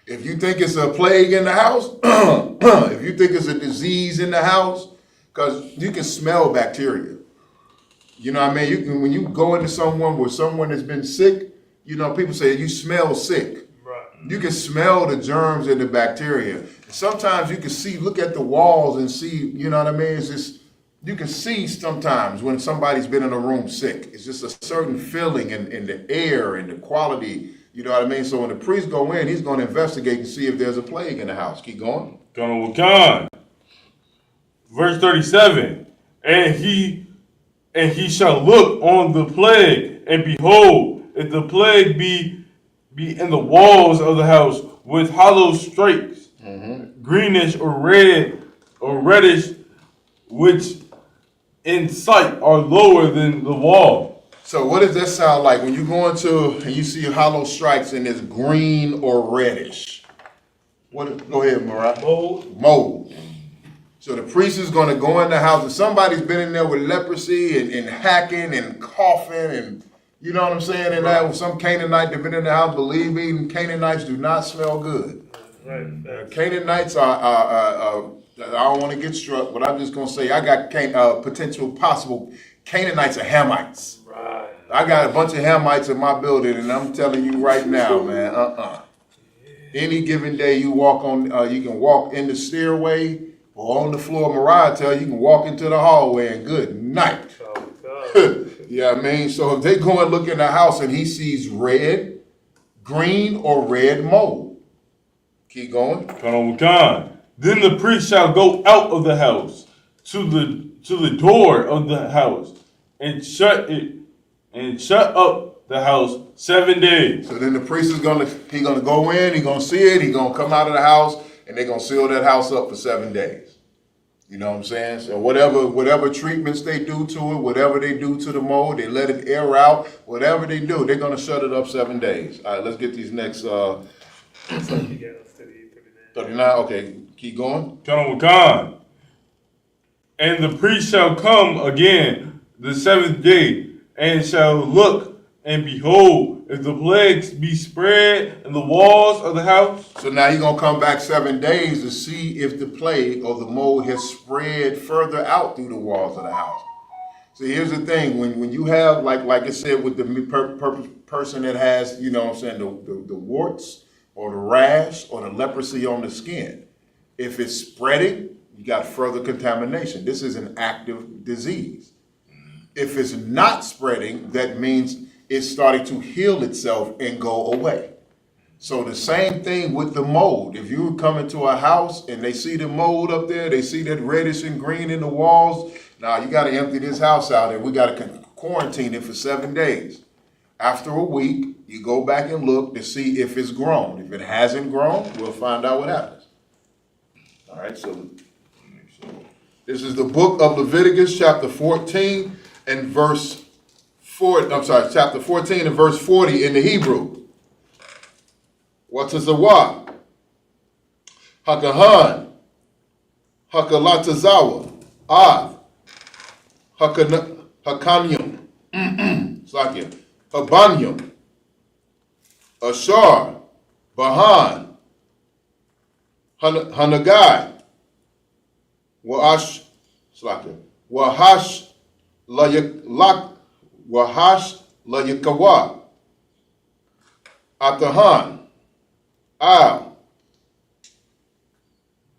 If you think it's a plague in the house, if you think it's a disease in the house, because you can smell bacteria. You know what I mean? When you go into someone where someone has been sick, you know, people say you smell sick. Right. You can smell the germs and the bacteria. Sometimes you can see, look at the walls and see, you know what I mean? It's just, you can see sometimes when somebody's been in a room sick. It's just a certain feeling in the air and the quality. You know what I mean? So when the priest go in, he's going to investigate and see if there's a plague in the house. Keep going. Verse 37. And he shall look on the plague, and behold, if the plague be in the walls of the house with hollow stripes, greenish or red or reddish, which in sight are lower than the wall. So what does that sound like when you go into and you see hollow strikes and it's green or reddish? What? Go ahead, Mariah. Mold. So the priest is going to go in the house, and somebody's been in there with leprosy and hacking and coughing, and you know what I'm saying? And that some Canaanite that been in the house, believe me, Canaanites do not smell good. Right. Canaanites are I don't want to get struck, but I'm just going to say I got potential possible Canaanites are Hamites. Right. I got a bunch of Hamites in my building, and I'm telling you right now, man, Any given day you walk on, you can walk in the stairway or on the floor. Mariah tell you can walk into the hallway and good night. Yeah, I mean, so if they go and look in the house and he sees red, green, or red mold. Keep going. Then the priest shall go out of the house to the door of the house and shut up the house 7 days. So then the priest is gonna go in, he's gonna see it, he's gonna come out of the house, and they're gonna seal that house up for 7 days. You know what I'm saying? So whatever treatments they do to it, whatever they do to the mold, they let it air out, whatever they do, they're gonna shut it up 7 days. All right, let's get these next 39, okay, keep going. And the priest shall come again the 7th day, and shall look, and behold, if the plagues be spread in the walls of the house. So now you're going to come back 7 days to see if the plague or the mold has spread further out through the walls of the house. So here's the thing. When you have, like I said, with the person that has, you know what I'm saying, the warts or the rash or the leprosy on the skin, if it's spreading, you got further contamination. This is an active disease. If it's not spreading, that means it's starting to heal itself and go away. So the same thing with the mold. If you come into a house and they see the mold up there, they see that reddish and green in the walls, now you got to empty this house out and we got to quarantine it for 7 days. After a week, you go back and look to see if it's grown. If it hasn't grown, we'll find out what happens. All right, so this is the book of Leviticus, chapter 14 and verse 40. I'm sorry, chapter 14 and verse 40 in the Hebrew. What is the what? Hakahan, Hakalatazawa, Av, Hakanyum, Slakia, Habanyum, Ashar, Bahan, Hanagai, Waash, Slakia, Wahash, Wahash, Layakawa, Atahan, Al,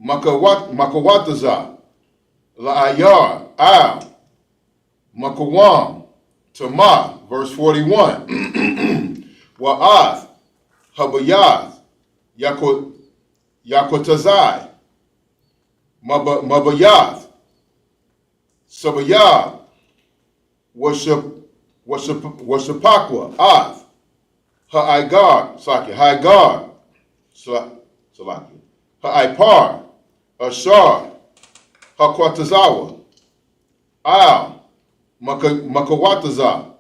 Makawataza, La'ayar, Al, Makawam, Tama, verse 41, Wa'ath, Habayath, Yakotazai, Mabayath, Sabayah, Worshipakwa, Ath, Ha'aigar, Saki, Ha'aigar, Salaki, Ha'aipar, Ashar, Hakwatazawa, Al, Makawataza,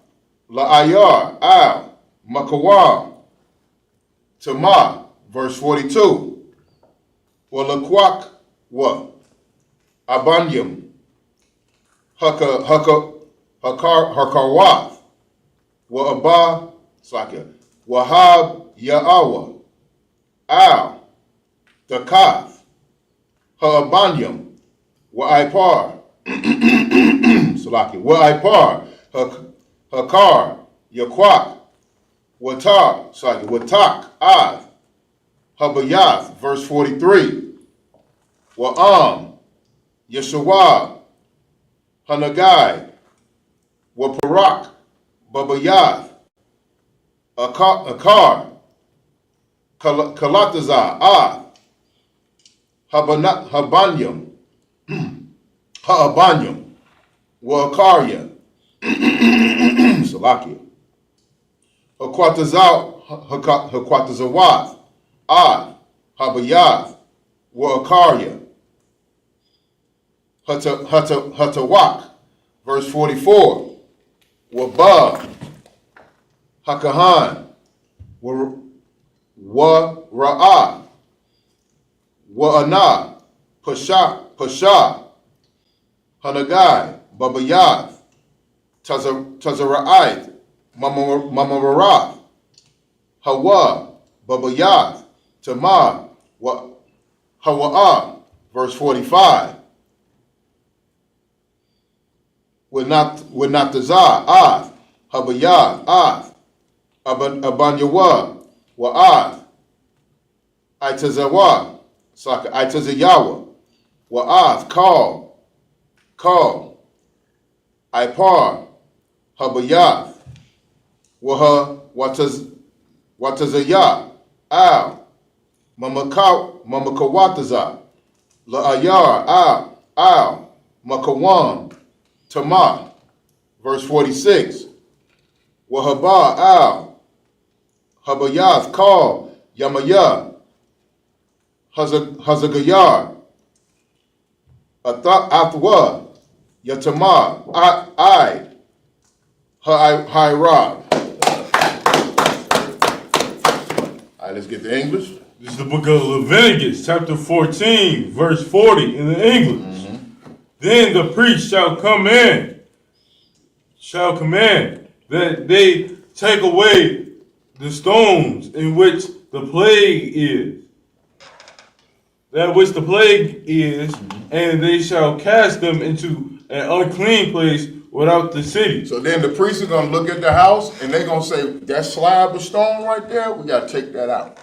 La'ayar, Al, Makawam, Tama, verse 42, Walakwak, Wa, Abanyam, Hakarwath, Wa'aba, Slakia, Wahab Ya'awa, Al, Dakath, Ha'abanyam, Wa'aipar, Slakia, Wa'aipar, Hakar, Yaquak, Watar, Slakia, Watak, Av, Habayath, verse 43, Wa'am, Yeshua, Hanagai, Waparak, Babayath, Akar, Kalataza, Habanyam, Ha'abanyam, Wa'akarya, Salakia, Hakwatazawath, Habayath, Wa'akarya, Hatawak, Verse 44. Waba, Hakahan, Wa-Ra'ah, Wa'anah, Pasha, Hanagai, Babayath, Tazara'ith, Mamarath, Hawa, Babayath, Tamar, Hawa'ah. Verse 45. Would not the Zah, Ath, Habayah, Ath, Abanyawa, Wa'ath, Itazawa, Saka, Itazayawa, Wa'ath, Call, Ipar, Habayath, Waha, Watazayah, Al, Mamakawataza, La'ayar, Al, Makawan, Tamar. Verse 46. Wahaba, Al, Habayath, Call, Yamayah, Hazagayar, Athwa, Yatamar, I, Ha'irab. All right, let's get the English. This is the book of Leviticus, chapter 14, verse 40 in the English. Then the priest shall command that they take away the stones in which the plague is. And they shall cast them into an unclean place without the city. So then the priests are going to look at the house and they're going to say, that slab of stone right there, we got to take that out.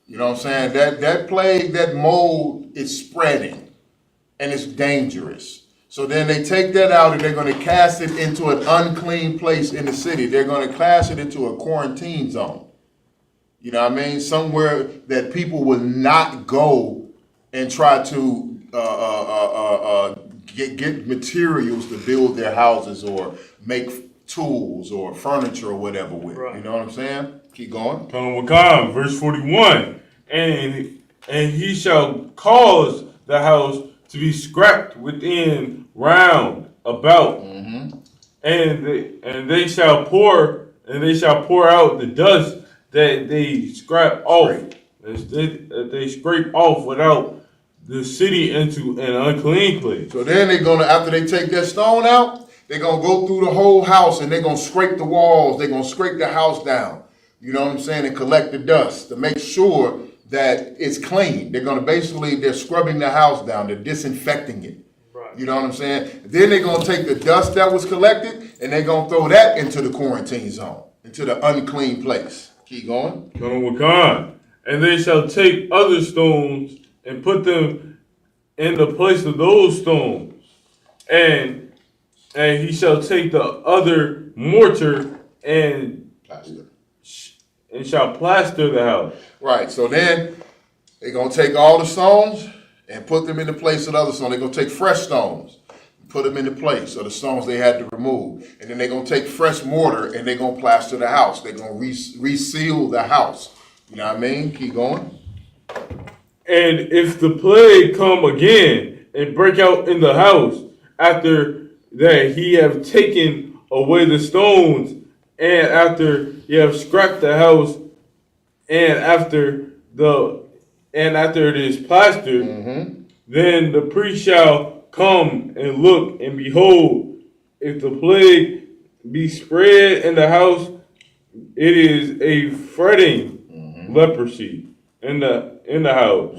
You know what I'm saying? That plague, that mold is spreading and it's dangerous. So then they take that out and they're going to cast it into an unclean place in the city. They're going to cast it into a quarantine zone. You know what I mean? Somewhere that people will not go and try to get materials to build their houses or make tools or furniture or whatever with. Right. You know what I'm saying? Keep going. Verse 41. And he shall cause the house to be scrapped within round about, and they shall pour out the dust that they scrap off, that they scrape off without the city into an unclean place. So then they're gonna, after they take that stone out, they're gonna go through the whole house and they're gonna scrape the walls, they're gonna scrape the house down. You know what I'm saying? And collect the dust to make sure that it's clean. They're scrubbing the house down. They're disinfecting it. Right. You know what I'm saying? Then they're going to take the dust that was collected and they're going to throw that into the quarantine zone, into the unclean place. Keep going. And they shall take other stones and put them in the place of those stones. And he shall take the other mortar and shall plaster the house. Right, so then they're going to take all the stones and put them in the place of the other stones. They're going to take fresh stones and put them in the place of the stones they had to remove. And then they're going to take fresh mortar and they're going to plaster the house. They're going to reseal the house. You know what I mean? Keep going. And if the plague come again and break out in the house after that he have taken away the stones and after he have scrapped the house and after it is plastered, then the priest shall come and look, and behold, if the plague be spread in the house, it is a fretting leprosy in the house.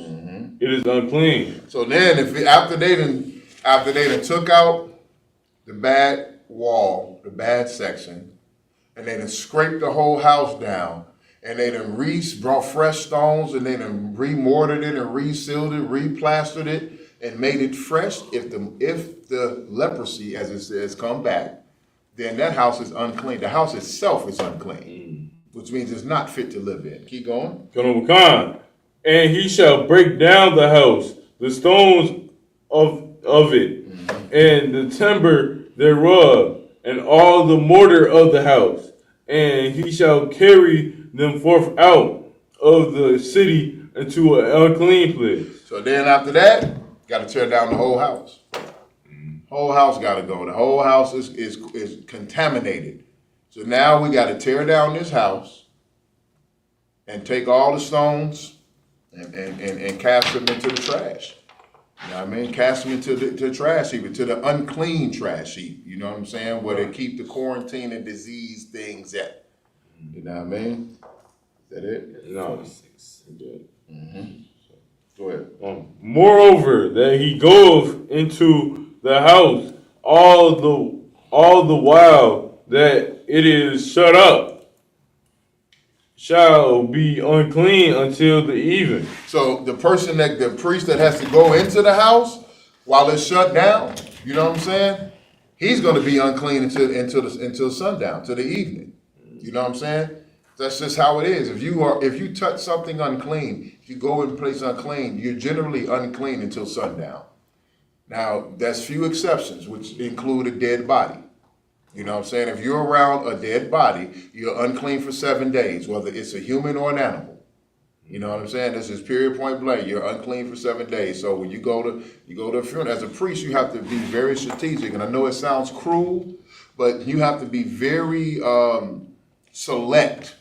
It is unclean. So then, after they done took out the bad wall, the bad section, and they done scraped the whole house down, and they done brought fresh stones, and they done remortared it and resealed it, replastered it, and made it fresh. If the leprosy, as it says, come back, then that house is unclean. The house itself is unclean, which means it's not fit to live in. Keep going. And he shall break down the house, the stones of it, and the timber thereof, and all the mortar of the house, and he shall carry them forth out of the city into an unclean place. So then after that, got to tear down the whole house. Whole house got to go. The whole house is contaminated. So now we got to tear down this house and take all the stones and cast them into the trash. You know what I mean? Cast them into the trash heap, to the unclean trash heap. You know what I'm saying? Where they keep the quarantine and disease things at. You know what I mean? Is that it? No. Mm-hmm. Go ahead. Moreover, that he goeth into the house all the while that it is shut up, shall be unclean until the even. So the priest that has to go into the house while it's shut down, you know what I'm saying? He's going to be unclean until sundown, to the evening. You know what I'm saying? That's just how it is. If you touch something unclean, if you go in a place unclean, you're generally unclean until sundown. Now, that's few exceptions, which include a dead body. You know what I'm saying? If you're around a dead body, you're unclean for 7 days, whether it's a human or an animal. You know what I'm saying? This is period point blank. You're unclean for 7 days. So when you go to a funeral, as a priest, you have to be very strategic. And I know it sounds cruel, but you have to be very select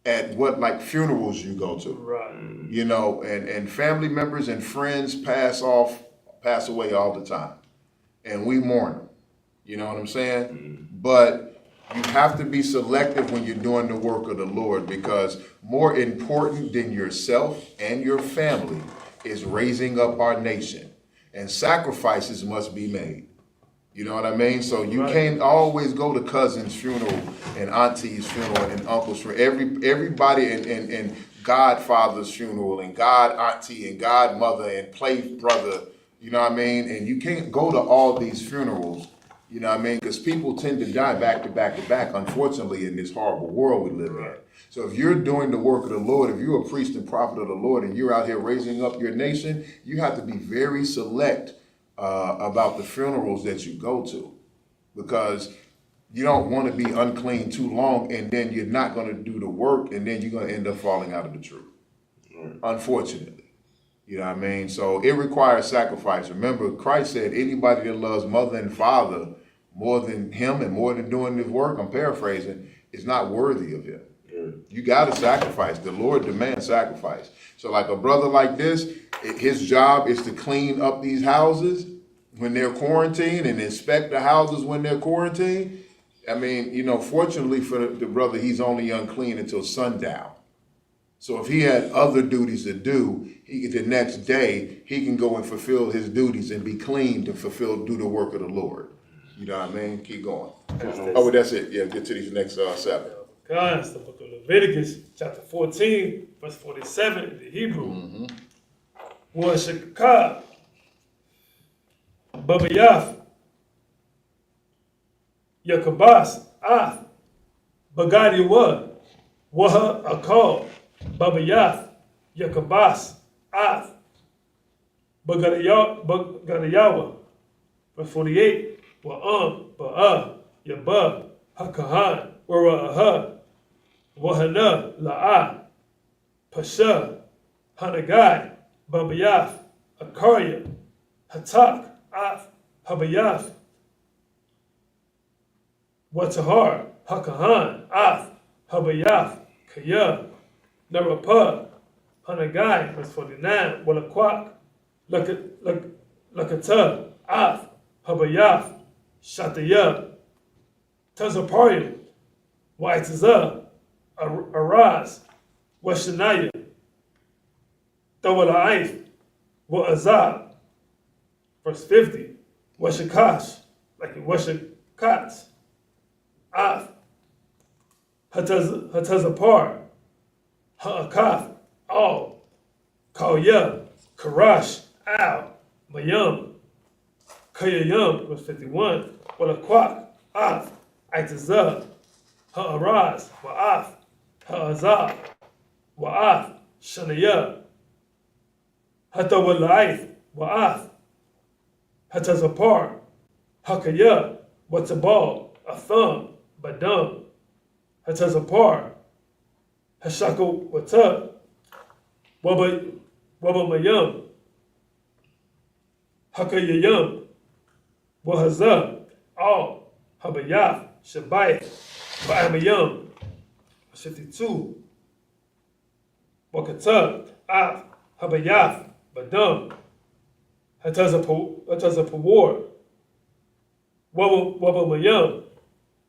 at what like funerals you go to. Right. You know, and family members and friends pass away all the time. And we mourn them. You know what I'm saying? But you have to be selective when you're doing the work of the Lord, because more important than yourself and your family is raising up our nation. And sacrifices must be made. You know what I mean? So you can't always go to cousin's funeral and auntie's funeral and uncle's funeral. Everybody and godfather's funeral and god auntie and godmother and play brother. You know what I mean? And you can't go to all these funerals. You know what I mean? Because people tend to die back to back to back, unfortunately, in this horrible world we live in. So if you're doing the work of the Lord, if you're a priest and prophet of the Lord, and you're out here raising up your nation, you have to be very select about the funerals that you go to, because you don't want to be unclean too long, and then you're not going to do the work, and then you're going to end up falling out of the truth, unfortunately. You know what I mean? So it requires sacrifice. Remember, Christ said anybody that loves mother and father more than him and more than doing this work, I'm paraphrasing, is not worthy of him. You got to sacrifice. The Lord demands sacrifice. So like a brother like this, his job is to clean up these houses when they're quarantined and inspect the houses when they're quarantined. I mean, you know, fortunately for the brother, he's only unclean until sundown. So if he had other duties to do, the next day, he can go and fulfill his duties and be clean to do the work of the Lord. You know what I mean? Keep going. Oh, that's it. Yeah, get to these next 7. God, it's the book of Leviticus, chapter 14, verse 47 in the Hebrew. Washakah, Babayaf, Yakabas, Ath, Bagadiwa, Waha Akal, Babayaf, Yakabas, Ath, Bagadayawa, verse 48, Wa'am, Ba'a, Yabah, Hakahan, Wara'aha, Wahana, La'a, Pasha, Hanagai, Babayaf, Akarya, Hatak, Af, Habayaf, Watahar, Hakahan, Af, Habayaf, Kaya, Narapa, Hanagai, verse 49, Walakwak, Lakata, Af, Habayaf, Shataya, Tazaparium, Waitaza, Araz, Washanaya, Tawala'if, Wa'azab, verse 50, Washakash, like in Washakats, Af, Hatazapar, Ha'akaf, Al, Kalya, Karash, Al, Mayam, Kayayam, verse 51, Walakwak, Af, Aitazah, Ha'araz, Wa'af, Ha'azab, Wa'af, Shanaya, Hatawala'if, Wa'af, Hatazapar, Hakaya, Watabal, Atham, Badam, Hatazapar, Hashako Wata, Wabamayam, Hakayayam, Wahazah, all, Habayath, Shabai, Ba'amayam, 52. Wakatah, Av, Habayath, Badam, Hatazapawar, Wabamayam,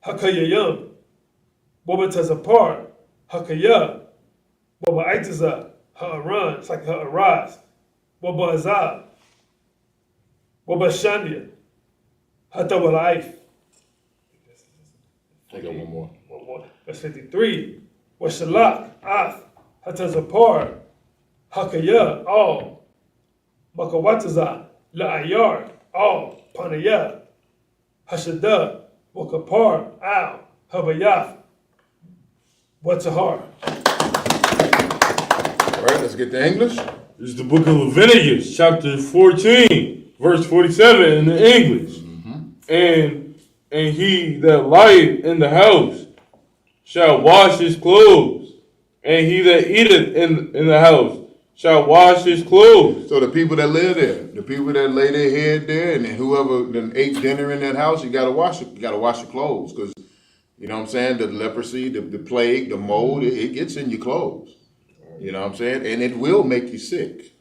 Hakayayam, Wabatazapar, Hakaya, Wabaitaza, Ha'aran, it's like Ha'araz, Wabazah, Wabashania, Hatawalaif. Take up one more. That's 53. Washalak, Ath, Hatazapar, Hakaya, all. Makawataza, La'ayar, all. Panaya, Hashada, Wakapar, Al, Habayath, Watahar. All right, let's get to English. This is the book of Leviticus, chapter 14, verse 47 in the English. And he that lieth in the house shall wash his clothes, and he that eateth in the house shall wash his clothes. So the people that live there, the people that lay their head there, and then whoever then ate dinner in that house, you gotta wash it. You gotta wash your clothes, because you know what I'm saying. The leprosy, the plague, the mold, it gets in your clothes. You know what I'm saying, and it will make you sick.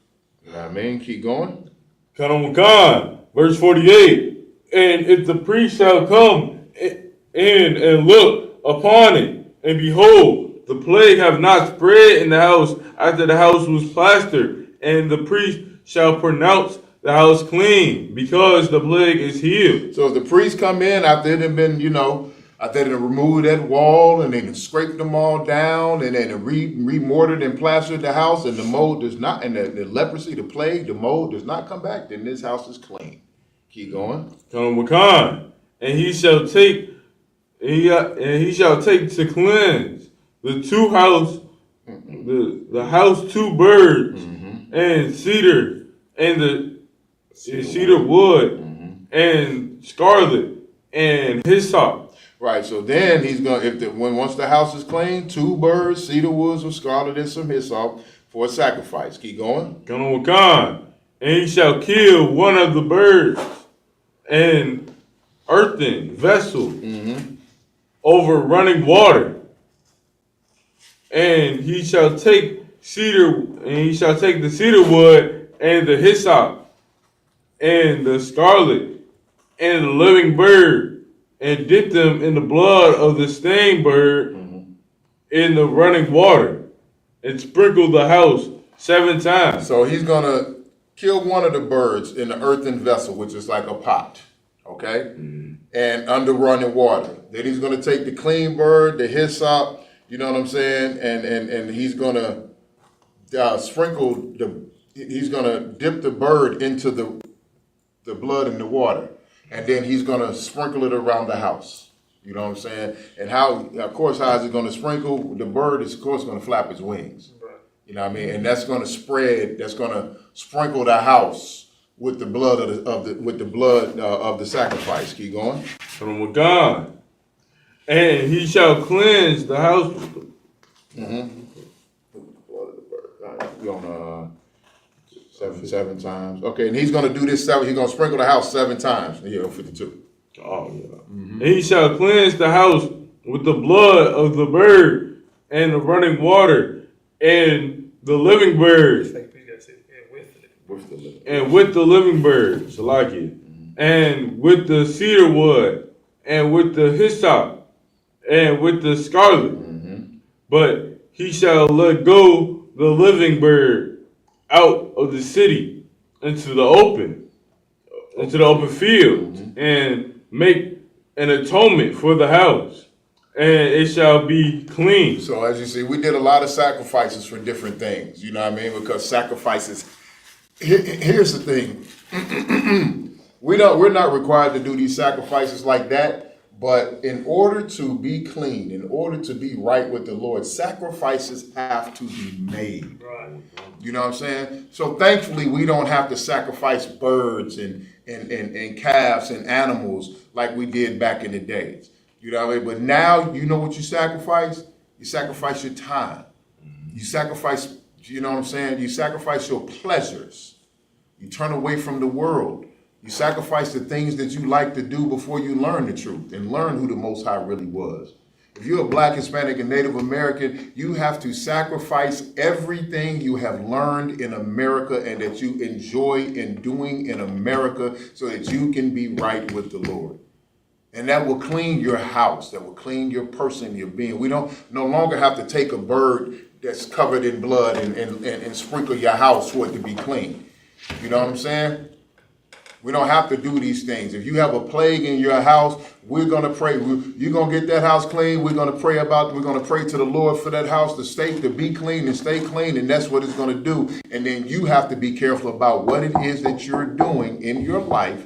You know what I mean? Keep going. Kanawakan, verse 48. And if the priest shall come in and look upon it, and behold, the plague have not spread in the house after the house was plastered, and the priest shall pronounce the house clean, because the plague is healed. So if the priest come in after it had been, after they removed that wall and they scraped them all down and then re-mortared and plastered the house, and the mold does not, and the leprosy, the plague, the mold does not come back, then this house is clean. Keep going. Kanawakan, and he shall take to cleanse the two house, the house 2 birds, and cedar, and the cedar wood, and scarlet, and hyssop. Right. So then he's gonna, once the house is clean, 2 birds, cedar woods with scarlet, and some hyssop for a sacrifice. Keep going. Kanawakan, and he shall kill one of the birds, and earthen vessel over running water, and he shall take the cedar wood and the hyssop and the scarlet and the living bird, and dip them in the blood of the stained bird in the running water, and sprinkle the house 7 times. So he's gonna kill one of the birds in the earthen vessel, which is like a pot, okay? And under running water. Then he's gonna take the clean bird, the hyssop, you know what I'm saying? And he's gonna he's gonna dip the bird into the blood in the water. And then he's gonna sprinkle it around the house. You know what I'm saying? And how is it gonna sprinkle? The bird is, of course, gonna flap its wings. You know what I mean? And that's gonna spread, that's gonna sprinkle the house with the blood of the sacrifice. Keep going. From God. And he shall cleanse the house with the blood of the bird. All right, we're on 7 times. Okay, and he's gonna do this 7. He's gonna sprinkle the house 7 times. 52. Oh yeah. And he shall cleanse the house with the blood of the bird and the running water and the living bird. And with the living bird, Salaki, and with the cedar wood, and with the hyssop, and with the scarlet. But he shall let go the living bird out of the city into the open field, and make an atonement for the house, and it shall be clean. So as you see, we did a lot of sacrifices for different things. You know what I mean? Because sacrifices. Here's the thing. We're not required to do these sacrifices like that, but in order to be clean, in order to be right with the Lord, sacrifices have to be made. Right. You know what I'm saying? So thankfully, we don't have to sacrifice birds and calves and animals like we did back in the days. You know what I mean? But now, you know what you sacrifice? You sacrifice your time. You sacrifice, you know what I'm saying? You sacrifice your pleasures. You turn away from the world. You sacrifice the things that you like to do before you learn the truth and learn who the Most High really was. If you're a Black, Hispanic, and Native American, you have to sacrifice everything you have learned in America and that you enjoy in doing in America so that you can be right with the Lord. And that will clean your house. That will clean your person, your being. We don't no longer have to take a bird that's covered in blood and sprinkle your house for it to be clean. You know what I'm saying? We don't have to do these things. If you have a plague in your house, we're going to pray. You're going to get that house clean. We're going to pray to the Lord for that house to be clean and stay clean. And that's what it's going to do. And then you have to be careful about what it is that you're doing in your life.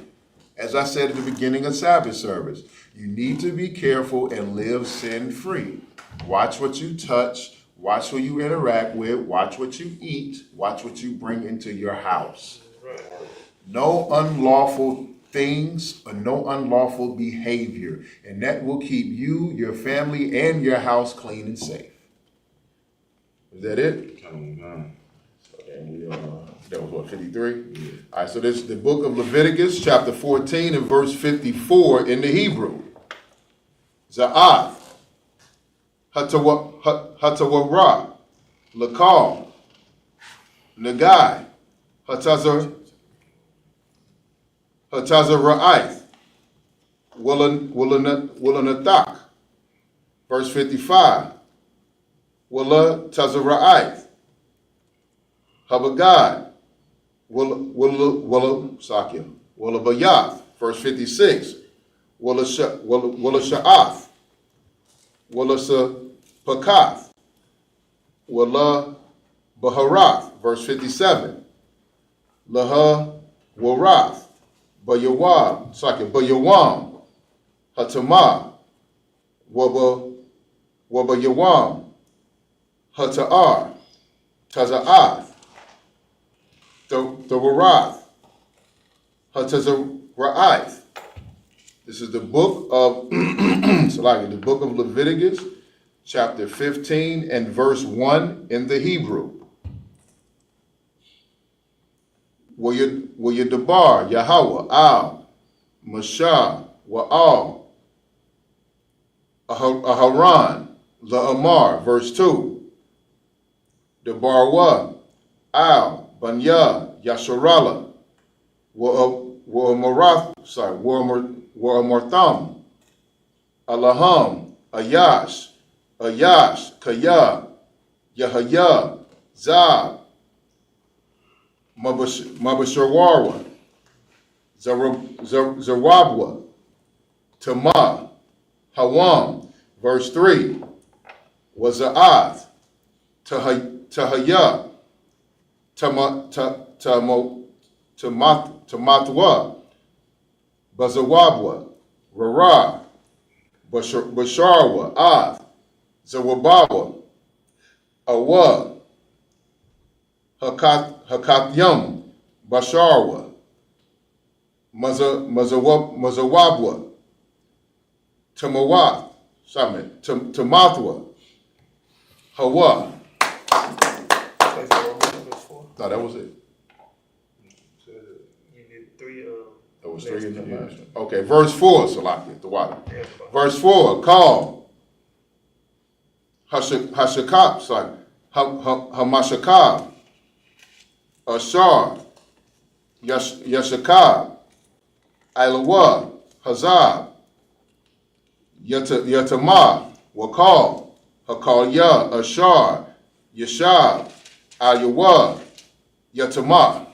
As I said at the beginning of Sabbath service, you need to be careful and live sin-free. Watch what you touch. Watch who you interact with. Watch what you eat. Watch what you bring into your house. No unlawful things or no unlawful behavior. And that will keep you, your family, and your house clean and safe. Is that it? Oh, no. And that was what, 53? Yeah. All right, so this is the book of Leviticus, chapter 14 and verse 54 in the Hebrew. Za'ath, Hatawara, Lakal, Nagai, Hatazara'ith, Wallanathak. Verse 55, Walla Tazara'ith, Habagad, Wallabayath. Verse 56, Walla Sha'ath, Walla Pakath, Walla Baharath. Verse 57, Laha Warath, Bayawam, Hatama, Wabayawam, Hata'ar, Taza'ath, Tawarath, Hatazara'ith. This is the book of the book of Leviticus, chapter 15 and verse 1 in the Hebrew. Wayadabar, Yahweh, Al, Mashah, Wa'al, Aharon, La'amar, verse 2. Debarwa, Al, Banya, Yasharala, Wa'amartham, Alaham, Ayash, Kaya, Yahaya, Zab, Mabasharwarwa, Zarwabwa, Tama, Hawam. Verse 3, Waza'ath, Tahaya, Tamatwa, Bazawabwa, Rara, Basharwa, Ath, Zawabawa, Awa, Hakatyam, Basharwa, Mazawabwa, Tamawath, Tamathwa, Hawa. No, that was it. You did three. That was 3 in the last one. Okay, verse 4, Salaki, the water. Verse 4, call Hashakab, sorry, Hamashakab, Ashar, Yashakab, Ilawa, Hazab, Yatamah, Wakal, Hakalya, Ashar, Yashab, Ayawa, Yatamah.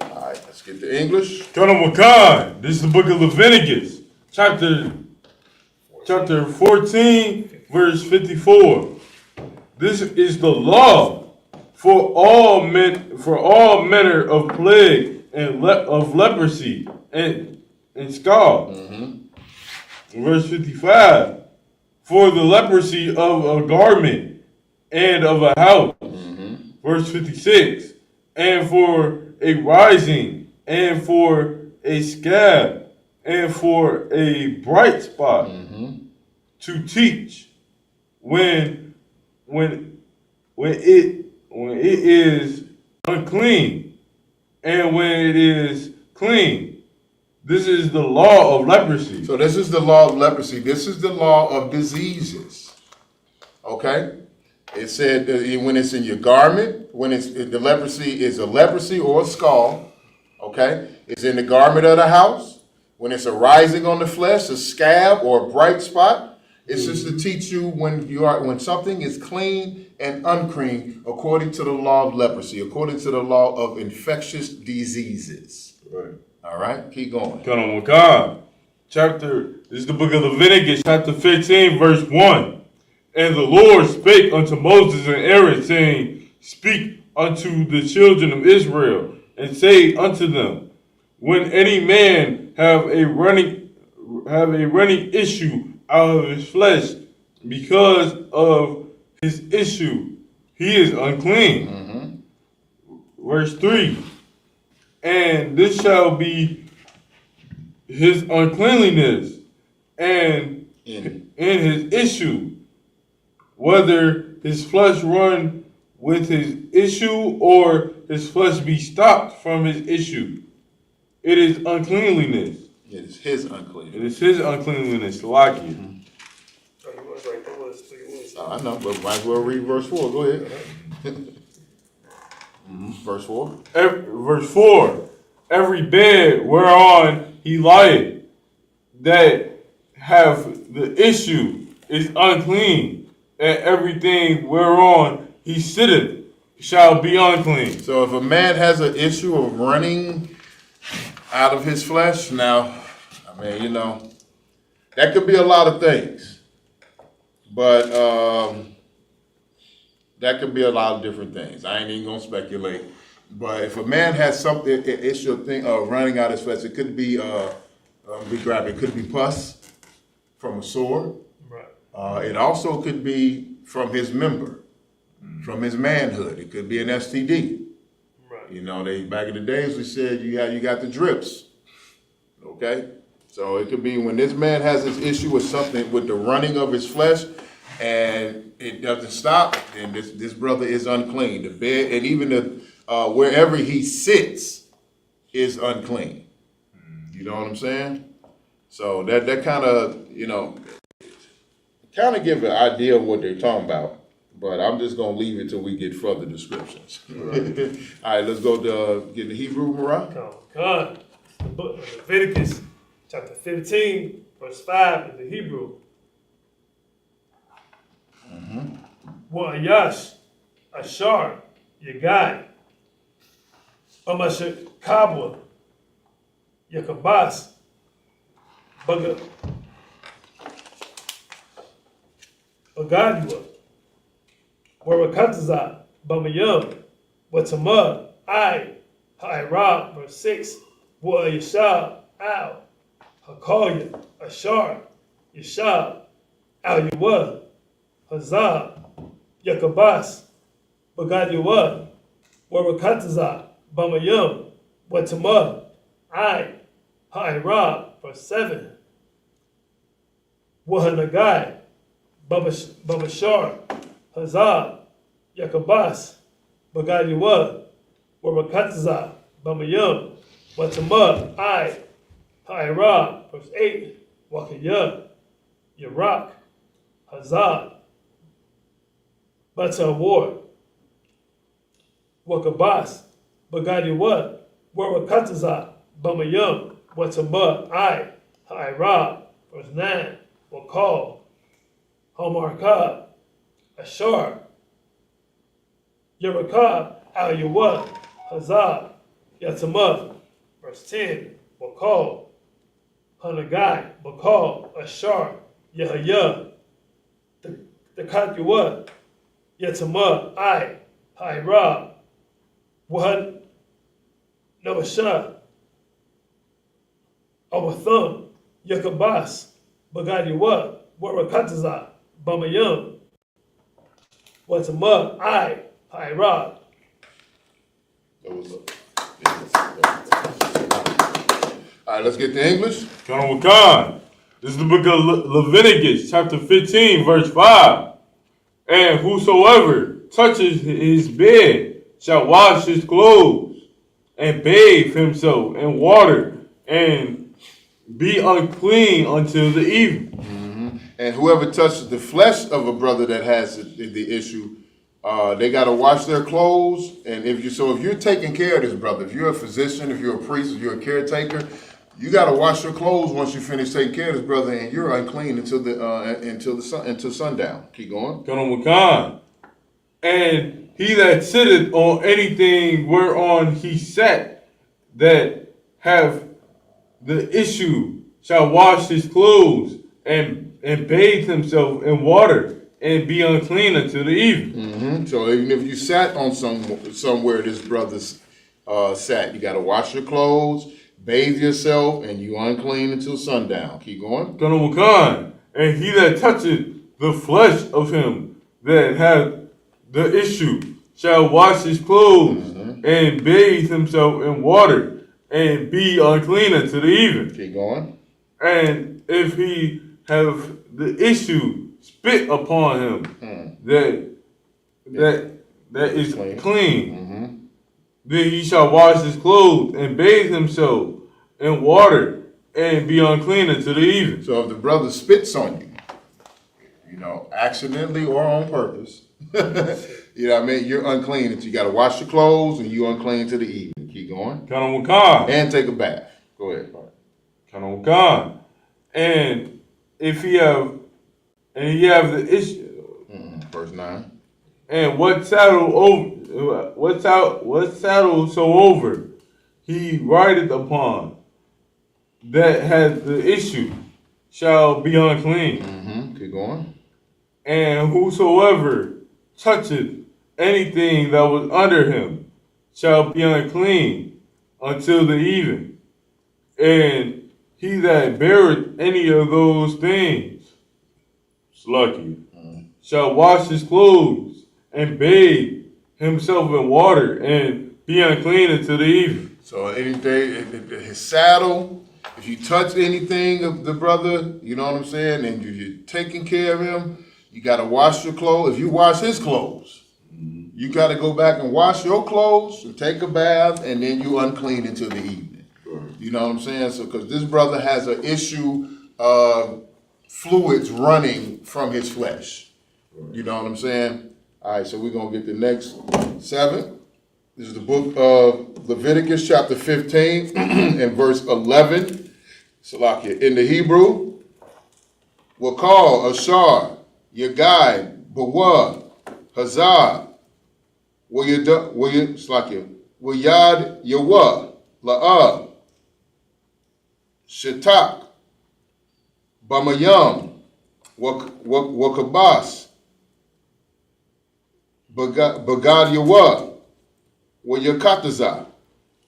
All right, let's get to English. Kanawakan. This is the book of Leviticus, chapter 14, verse 54. This is the law for all manner of plague and of leprosy and scald. Verse 55, for the leprosy of a garment and of a house. Verse 56, and for a rising and for a scab and for a bright spot, to teach when it is unclean, and when it is clean. This is the law of leprosy. So this is the law of leprosy. This is the law of diseases. Okay? It said when it's in your garment, when the leprosy is a leprosy or a scald, okay? It's in the garment of the house. When it's arising on the flesh, a scab or a bright spot. It's just to teach you when something is clean and unclean according to the law of leprosy, according to the law of infectious diseases. Right. All right, keep going. Come on, God. This is the book of Leviticus, chapter 15, verse 1. And the Lord spake unto Moses and Aaron, saying, Speak unto the children of Israel, and say unto them, When any man have a running issue out of his flesh, because of his issue, he is unclean. Mm-hmm. Verse 3. And this shall be his uncleanliness, and in his issue, whether his flesh run with his issue or his flesh be stopped from his issue. It is uncleanliness. It is his uncleanness. It is his uncleanliness. Like it. I know, but might as well read verse 4. Go ahead. Verse 4. Verse 4. Every bed whereon he lieth, that have the issue, is unclean, and everything whereon he sitteth shall be unclean. So if a man has an issue of running out of his flesh, now, I mean, that could be a lot of things. But that could be a lot of different things. I ain't even going to speculate. But if a man has something, an issue of running out of his flesh, it could be, it could be pus from a sore. Right. It also could be from his member, from his manhood. It could be an STD. Right. Back in the days we said you got the drips. Okay? So it could be when this man has this issue with something with the running of his flesh and it doesn't stop, then this brother is unclean. The bed and even the wherever he sits is unclean. You know what I'm saying? So that kind of, give an idea of what they're talking about. But I'm just going to leave it till we get further descriptions. Right. All right, let's go to get the Hebrew, Marah. God. The book of Leviticus, chapter 15, verse 5 in the Hebrew. Wa'ayash, Ashar, Yagai, Amashakabwa, Yakabas, Bagadua, Warakataza, Bamayam, Watama, Ha'irab, verse 6, Wa'ayashah, Al, Hakalya, Ashar, Yashab, Al Yawa, Hazab, Yakabas, Bagadua, Warakataza, Bamayam, Watama, Ha'irab, verse 7, Wahanagai, Babashar, Hazab, Yakabas, Bagadua, Warakataza, Bamayam, Watama, Ha'irab, verse 8, Wakaya, Yarak, Hazab, Batawar, Wakabas, Bagadua, Warakataza, Bamayam, Watama, Ha'irab, verse 9, Wakal, Hamarkab, Ashar, Yarakab, Al Yawa, Hazab, Yatama, verse 10, Wakal, Hanagai, Bakal, Ashar, Yahaya, the Kakuwa, Yatama, Ha'irab, Wahad, Nabashah, Awatham, Yakabas, Bagadiwa, Warakataza, Bamayam, Watama, Ha'irab. All right, let's get to English. Khan. This is the book of Leviticus, chapter 15, verse 5. And whosoever touches his bed shall wash his clothes, and bathe himself in water, and be unclean until the evening. And whoever touches the flesh of a brother that has the issue, they got to wash their clothes. And if you're taking care of this brother, if you're a physician, if you're a priest, if you're a caretaker, you got to wash your clothes once you finish taking care of this brother, and you're unclean until sundown. Keep going. Kanawakan. And he that sitteth on anything whereon he sat, that have the issue, shall wash his clothes and bathe himself in water, and be unclean until the evening. So even if you sat on somewhere this brother's sat, you got to wash your clothes, bathe yourself, and you unclean until sundown. Keep going. Kanawakan. And he that toucheth the flesh of him that hath the issue shall wash his clothes and bathe himself in water, and be unclean until the evening. Keep going. And if he have the issue spit upon him that is clean, then he shall wash his clothes and bathe himself in water, and be unclean until the evening. So if the brother spits on you, accidentally or on purpose, you know what I mean, you're unclean. You got to wash your clothes, and you're unclean till the evening. Keep going. Kanawakan. And take a bath. Go ahead. Kanawakan. And if he have the issue, verse 9. And what saddle soever he rideth upon that hath the issue shall be unclean. Keep going. And whosoever toucheth anything that was under him shall be unclean until the even. And he that beareth any of those things, sluggy, shall wash his clothes and bathe himself in water, and be unclean until the evening. So anything, his saddle, if you touch anything of the brother, you know what I'm saying, and you're taking care of him, you got to wash your clothes. If you wash his clothes, you got to go back and wash your clothes and take a bath, and then you unclean until the evening. You know what I'm saying? So because this brother has an issue of fluids running from his flesh. You know what I'm saying? All right, so we're going to get the next 7. This is the book of Leviticus chapter 15 and verse 11. Salakia. In the Hebrew, we'll call Ashar, Yagai, Bawa, Hazar, Wayad Yawa, La'ah, Shatak, Bamayam, Wakabas, Bagad Yawa, Wayakataza,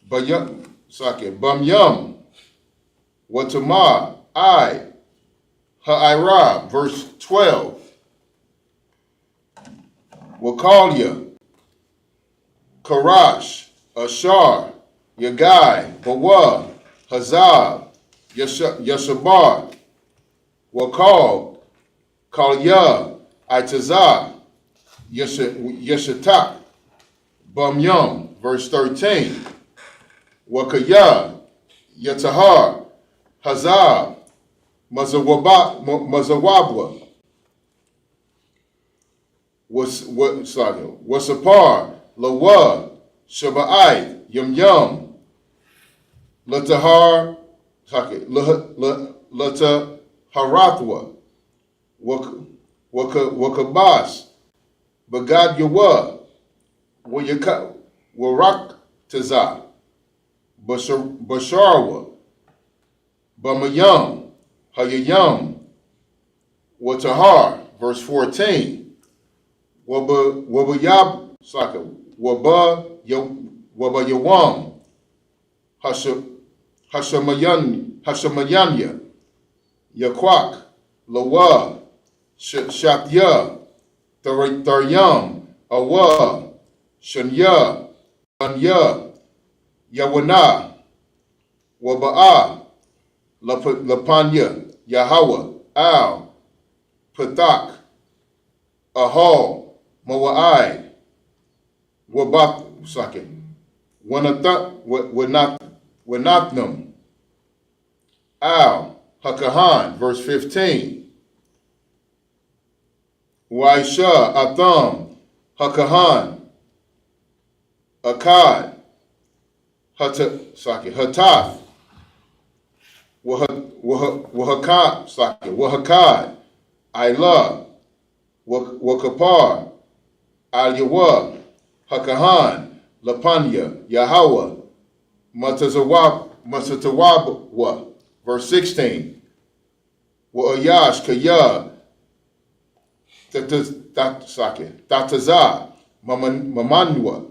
Bamyam, Watamar, Ha'irab, verse 12. Wakalia, Karash, Ashar, Yagai, Bawa, Hazab, Yashabar, Wakal, Kalya, Itazah, Yeshatak, Bamyam, verse 13. Wakaya, Yatahar, Hazab, Mazawabwa, Wasapar, Lawa, Shaba'ai, Yum, Latahar, Lata Harathwa, Wakabas, Bagad Yawa, Warak Tazah, Basharwa, Bamayam, Hayayam, Watahar, verse 14. Wabayab Saka, Wabayawam, Hashamayanya, Yakwak, Lawa, Shatya, Taryam, Awa, Shanya, Anya, Yawana, Waba'a, Lapanya, Yahawa, Al, Patak, Ahal, Mawa'ai, Wabat, Wanathnam. Al Hakahan, verse 15. Waisha Atham Hakahan. Akkad. Hatath. Wahakad. Ilah. Wakapar. Al-Yawa. Hakahan. Lapanya. Yahweh. Matatawabwa. Verse 16. Wa'ayash Kaya. Tatazah. Mamanwa.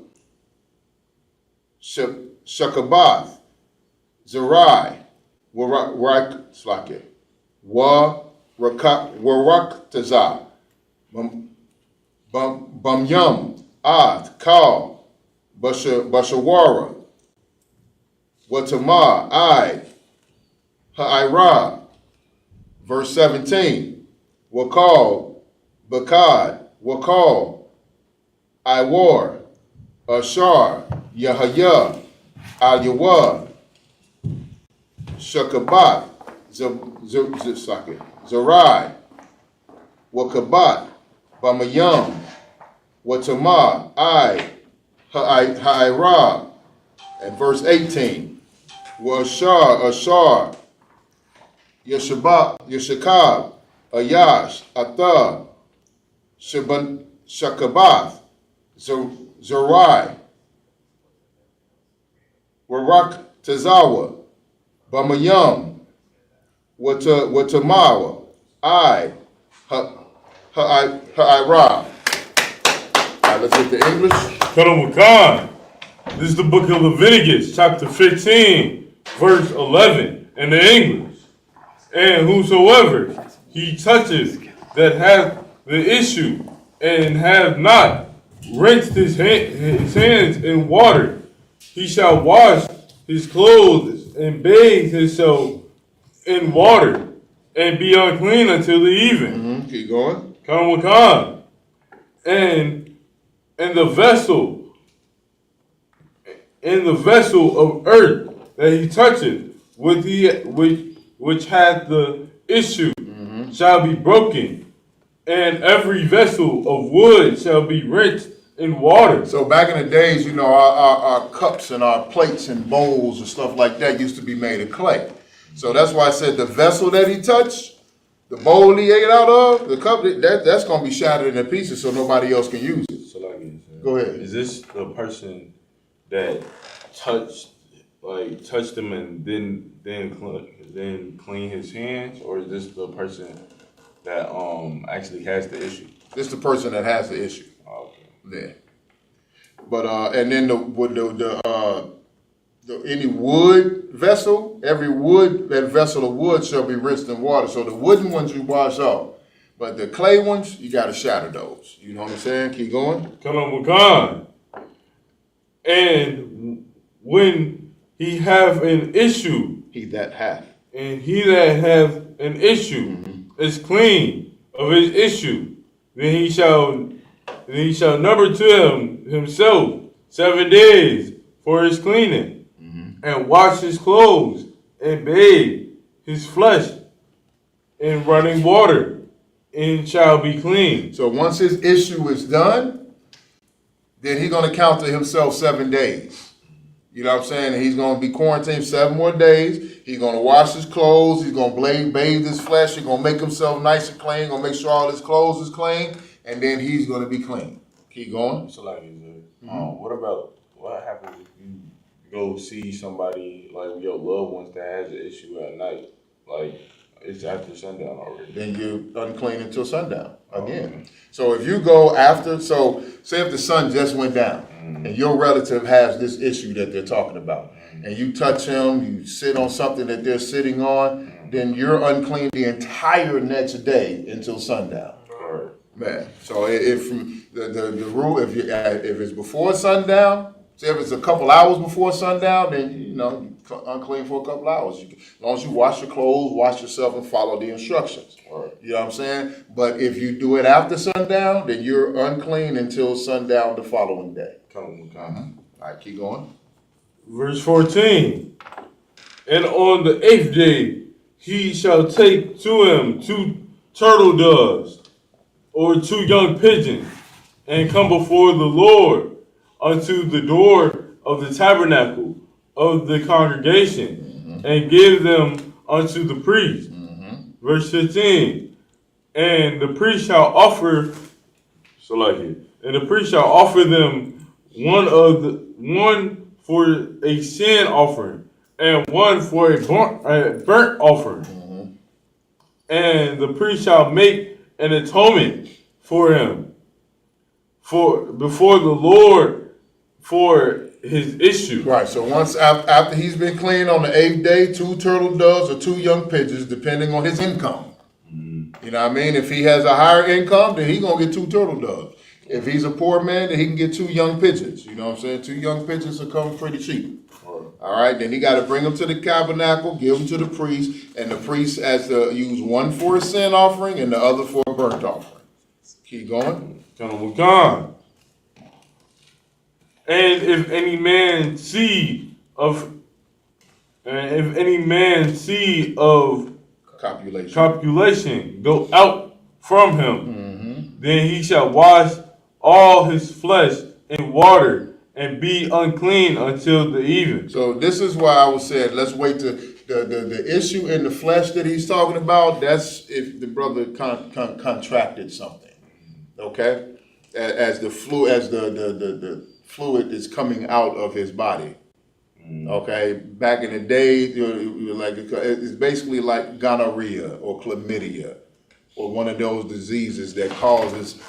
Shakabath. Zerai. Waraktazah. Bamyam. Ad. Kal. Bashawara. Watama. Ai. Ha'ira. Verse 17. Wakal. Bakad. Wakal. Iwar. Ashar. Yahaya. Al-Yawa. Shakabat. Zerai. Wakabat. Bamayam. Watama. Ai. Ha'ira. And verse 18. Ashar. Yeshakab. Ayash. Atha. Shakabath. Zerai. Warak Tazawa. Bamayam. Watamawa. Ai. Ha'ira. Let's get the English. Khan. This is the book of Leviticus, chapter 15, verse 11, in the English. And whosoever he touches that hath the issue and have not rinsed his hands in water, he shall wash his clothes and bathe himself in water and be unclean until the even. Keep going. Khan. And the vessel of earth that he toucheth which hath the issue shall be broken, and every vessel of wood shall be rinsed in water. So back in the days, you know, our cups and our plates and bowls and stuff like that used to be made of clay. So that's why I said the vessel that he touched, the bowl he ate out of, the cup, that's going to be shattered into pieces so nobody else can use it. So go ahead. Is this the person that touched him and then clean his hands, or is this the person that actually has the issue? This is the person that has the issue. Oh, okay. Yeah. But and then any wood vessel, that vessel of wood shall be rinsed in water. So the wooden ones you wash off, but the clay ones you got to shatter those. You know what I'm saying? Keep going. Come on, Makan. And when he have an issue, he that hath an issue is clean of his issue, then he shall number to himself 7 days for his cleaning, and wash his clothes and bathe his flesh in running water, and shall be clean. So once his issue is done, then he's going to count to himself 7 days. You know what I'm saying? And he's going to be quarantined 7 more days. He's going to wash his clothes. He's going to bathe his flesh. He's going to make himself nice and clean. Going to make sure all his clothes is clean. And then he's going to be clean. Keep going. So what happens if you go see somebody, like your loved ones, that has an issue at night? Like, it's after sundown already. Then you're unclean until sundown again. So if you go after, say if the sun just went down and your relative has this issue that they're talking about, and you touch him, you sit on something that they're sitting on, then you're unclean the entire next day until sundown. Right. Man, so if the rule, if it's before sundown, say if it's a couple hours before sundown, then you're unclean for a couple hours. As long as you wash your clothes, wash yourself, and follow the instructions. Right. You know what I'm saying? But if you do it after sundown, then you're unclean until sundown the following day. Come on. All right, keep going. Verse 14. And on the 8th day he shall take to him 2 turtle doves, or 2 young pigeons, and come before the Lord unto the door of the tabernacle of the congregation, and give them unto the priest. Verse 15. And the priest shall offer, and the priest shall offer them one for a sin offering, and one for a burnt offering. And the priest shall make an atonement for him before the Lord for his issue. Right. So once after he's been clean on the 8th day, 2 turtle doves or 2 young pigeons, depending on his income. You know what I mean? If he has a higher income, then he's gonna get 2 turtle doves. If he's a poor man, then he can get 2 young pigeons. You know what I'm saying? 2 young pigeons will come pretty cheap. All right. Then he got to bring them to the tabernacle, give them to the priest, and the priest has to use one for a sin offering and the other for a burnt offering. Keep going. Gone. And if any man see of copulation go out from him, then he shall wash all his flesh in water and be unclean until the even. So this is why I was saying, let's wait to the issue in the flesh that he's talking about. That's if the brother contracted something, okay, as the fluid is coming out of his body. Okay, back in the day, like it's basically like gonorrhea or chlamydia, or one of those diseases that causes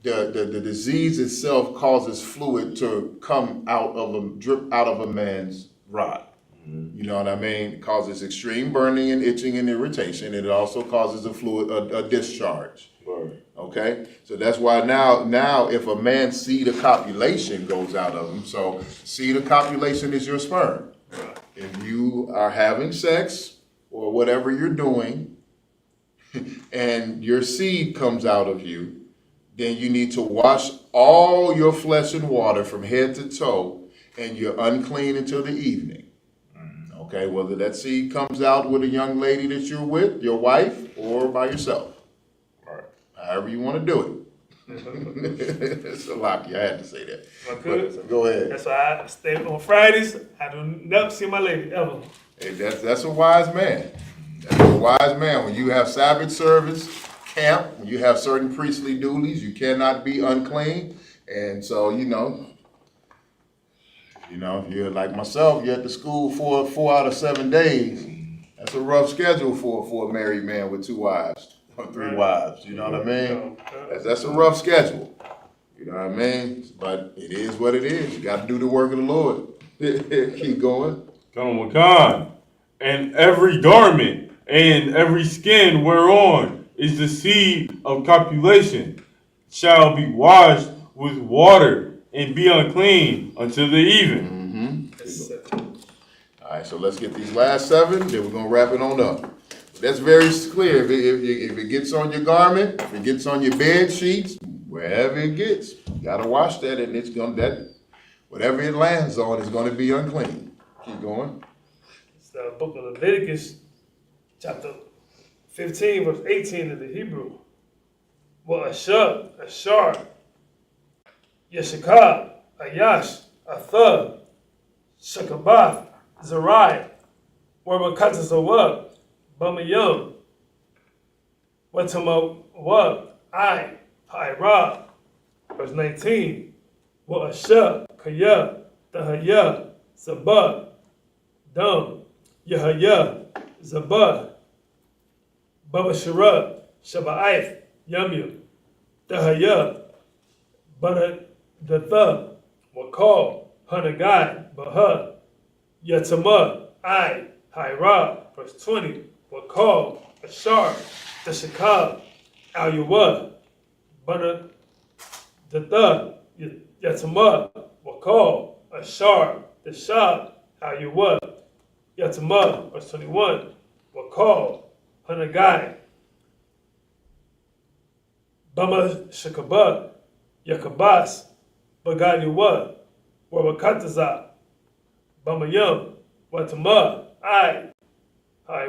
the disease itself causes fluid to come out of drip out of a man's rod. You know what I mean? It causes extreme burning and itching and irritation, and it also causes a discharge. Right. Okay, so that's why now if a man's seed of copulation goes out of him, so seed of copulation is your sperm. If you are having sex or whatever you're doing, and your seed comes out of you, then you need to wash all your flesh in water from head to toe, and you're unclean until the evening. Okay, whether that seed comes out with a young lady that you're with, your wife, or by yourself. However you want to do it. It's a lucky. I had to say that. But go ahead. That's why I stay on Fridays. I do never see my lady ever. Hey, that's a wise man. That's a wise man. When you have Sabbath service, camp, when you have certain priestly duties, you cannot be unclean. And so, you know, if you're like myself, you're at the school for 4 out of 7 days. That's a rough schedule for a married man with 2 wives. Or 3 wives, you know what I mean? That's a rough schedule, you know what I mean? But it is what it is. You got to do the work of the Lord. Keep going. Come on. And every garment and every skin whereon is the seed of copulation shall be washed with water and be unclean until the even. All right, so let's get these last 7, then we're going to wrap it on up. That's very clear. If it gets on your garment, if it gets on your bed sheets, wherever it gets, you gotta wash that, and it's gonna whatever it lands on is gonna be unclean. Keep going. It's the book of Leviticus, chapter 15, verse 18 of the Hebrew. Well, Ashar, Yeshakah, Ayash, Athah, Shakabath, Zariah, Warbakatzawah, Bamayum, Watama Wab, Pyra, verse 19, Wa'asha, Kaya, Tahaya, Sabah, Dum, Yahaya, Zabah, Babashara, Shaba'if, Yamyam, Tahaya, Banadatha, Wakal, Hanagai, Baha, Yatama, Hyra, verse 20, Wakal, Ashar, Tashakab, Al-Yuwa, Bana, Datha, Yatama, Wakal, Ashar, Tashab, Al-Yuwa, Yatama, verse 21, Wakal, Hanagai, Bama Shakaba, Yakabas, Bagad Yuwa, Wabakataza, Bamayum, Watama, I,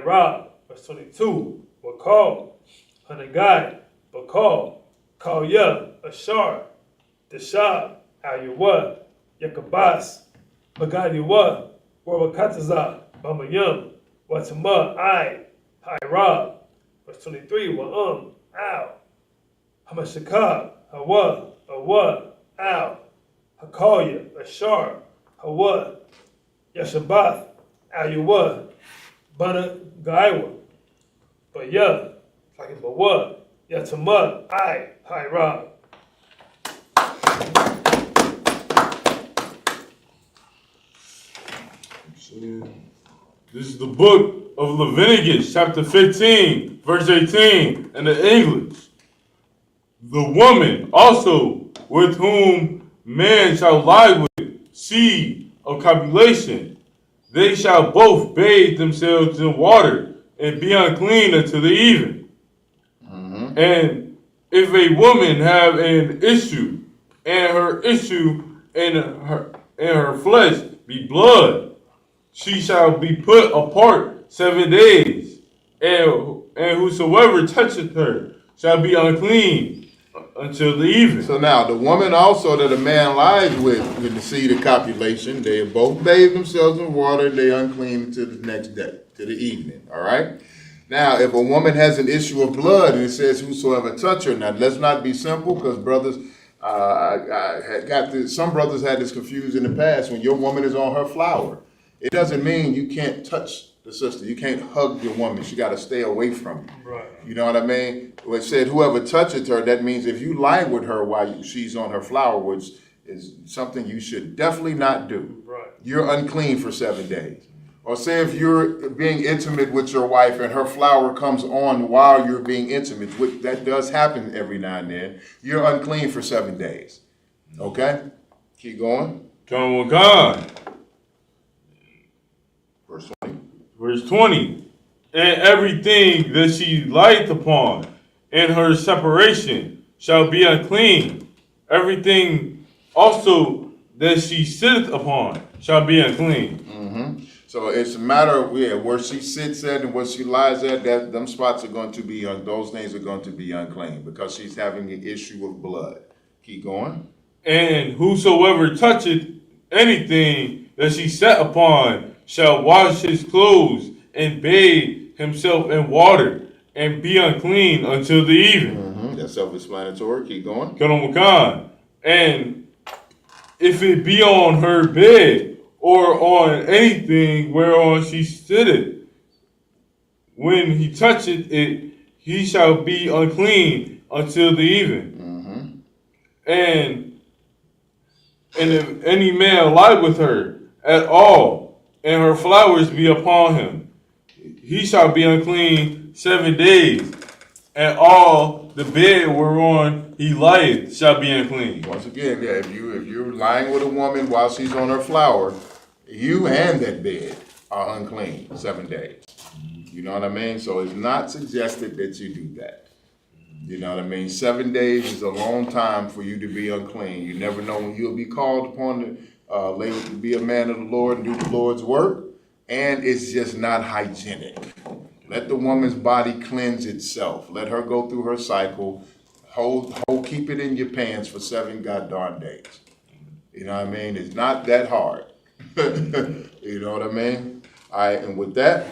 Ra, verse 22, Wakal, Hanagai, Bakal, Kalya, Ashar, Deshab, Ayuwa, Yakabas, Bagadiwa, Wabakataza, Bamayum, Watama, I, Ra, verse 23, Wa'um, Al, Hamashakab, Hawa, Awa, Al, Hakalya, Ashar, Hawa, Yashabath, Ayuwa, Bana Gaiwa, Baya, like Bawa, Yatama, I, Ra. This is the book of Leviticus, chapter 15, verse 18, in the English. The woman also with whom man shall lie with seed of copulation, they shall both bathe themselves in water and be unclean until the even. And if a woman have an issue, and her issue in her flesh be blood, she shall be put apart 7 days, and whosoever toucheth her shall be unclean until the even. So now, the woman also that a man lies with the seed of copulation, they both bathe themselves in water, and they unclean until the next day, to the evening, all right? Now, if a woman has an issue of blood, and it says whosoever touch her, now let's not be simple, because brothers, some brothers had this confused in the past. When your woman is on her flower, it doesn't mean you can't touch the sister. You can't hug your woman. She got to stay away from you. Right. You know what I mean? When it said whoever touches her, that means if you lie with her while she's on her flower, which is something you should definitely not do. Right. You're unclean for 7 days. Or say if you're being intimate with your wife and her flower comes on while you're being intimate, which that does happen every now and then, you're unclean for 7 days. Okay? Keep going. Come on, God. Verse 20. Verse 20. And everything that she lieth upon in her separation shall be unclean. Everything also that she sitteth upon shall be unclean. Mm-hmm. So it's a matter of where she sits at and where she lies at. That them spots are going to be those things are going to be unclean because she's having an issue of blood. Keep going. And whosoever toucheth anything that she set upon shall wash his clothes and bathe himself in water and be unclean until the even. Mm-hmm. That's self-explanatory. Keep going. Kanamukan. And if it be on her bed or on anything whereon she sitteth, when he toucheth it, he shall be unclean until the even. Mm-hmm. And if any man lie with her at all, and her flowers be upon him, he shall be unclean 7 days, and all the bed whereon he lieth shall be unclean. Once again, if you're lying with a woman while she's on her flower, you and that bed are unclean 7 days. You know what I mean? So it's not suggested that you do that. You know what I mean? 7 days is a long time for you to be unclean. You never know when you'll be called upon to be a man of the Lord and do the Lord's work. And it's just not hygienic. Let the woman's body cleanse itself. Let her go through her cycle. Keep it in your pants for 7 goddamn days. You know what I mean? It's not that hard. You know what I mean? All right, and with that,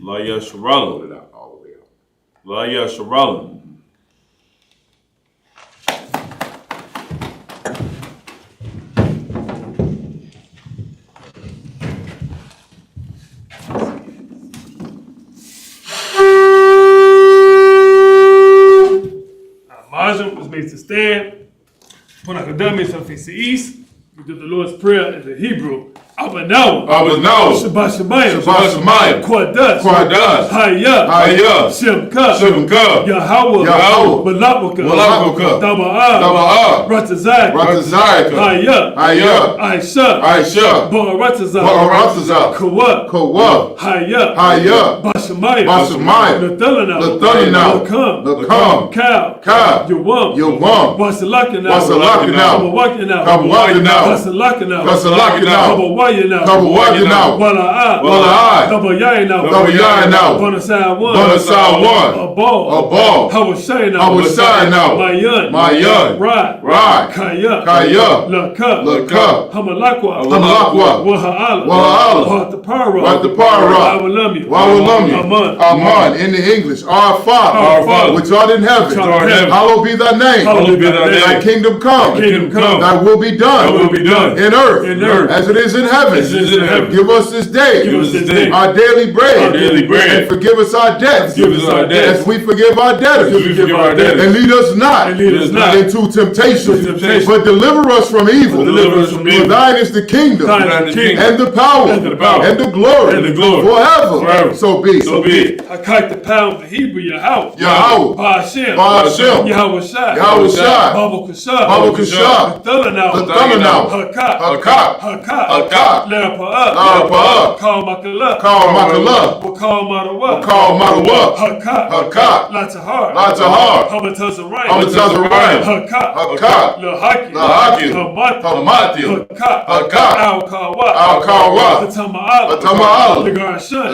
Laya Sharala. Put it out all the way up. Laya Sharala. Margin was made means to face the east. We do the Lord's Prayer in the Hebrew. Abanawa. Shabbat Shemayim. Kwadas. Hayah. Shemka. Yahweh. Malawaka. Daba'ah. Ratazak. Hayah. Aisha. Ba'aratazak. Kawah. Hayah. Bashamayim. Lathalana. Lakam. Cow. Yawam. Wasalakana. Kabawakana. Basalakana. Kabawayana. Wala'ai. Dabayayana. Bonasai one. A ball. Hawashayana. Mayan. Rye. Kaya. Laka. Hamalakwa. Waha'ala. Watapara. Wawalumya. Aman. In the English. Our Father. Which art in heaven. Hallowed be thy name. Thy kingdom come. Thy will be done. In earth. As it is in heaven. Give us this day our daily bread. And forgive us our debts. As we forgive our debtors. And lead us not into temptation. But deliver us from evil. For thine is the kingdom. And the power. And the glory. Forever. So be it. I kite the pound, the Hebrew, Yahweh. Ba'ashem. Yahweh Shai. Baba Kashab. Lathalana. Hakat. Larapa'ah. Call Makala. Wakal Marawa. Hakat. Latahar. Hamatazarayim. Hakat. Lahaki. Hamati. Hakat. Al-Kawa. Hatama'ala. Lagarshan.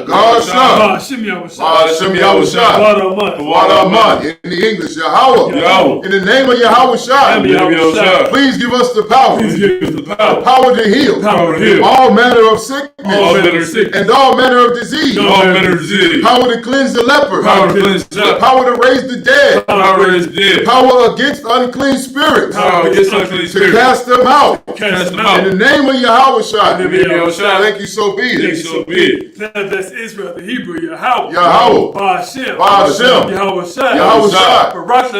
Ba'ashem Yahushua. Wadaman. In the English, Yahweh. In the name of Yahweh Shai. Please give us the power. The power to heal. All manner of sickness. And all manner of disease. Power to cleanse the leper. Power to raise the dead. Power against unclean spirits. To cast them out. In the name of Yahweh Shai. Thank you, so be it. That's Israel, the Hebrew, Yahweh. Ba'ashem. Yahweh Shai. Barak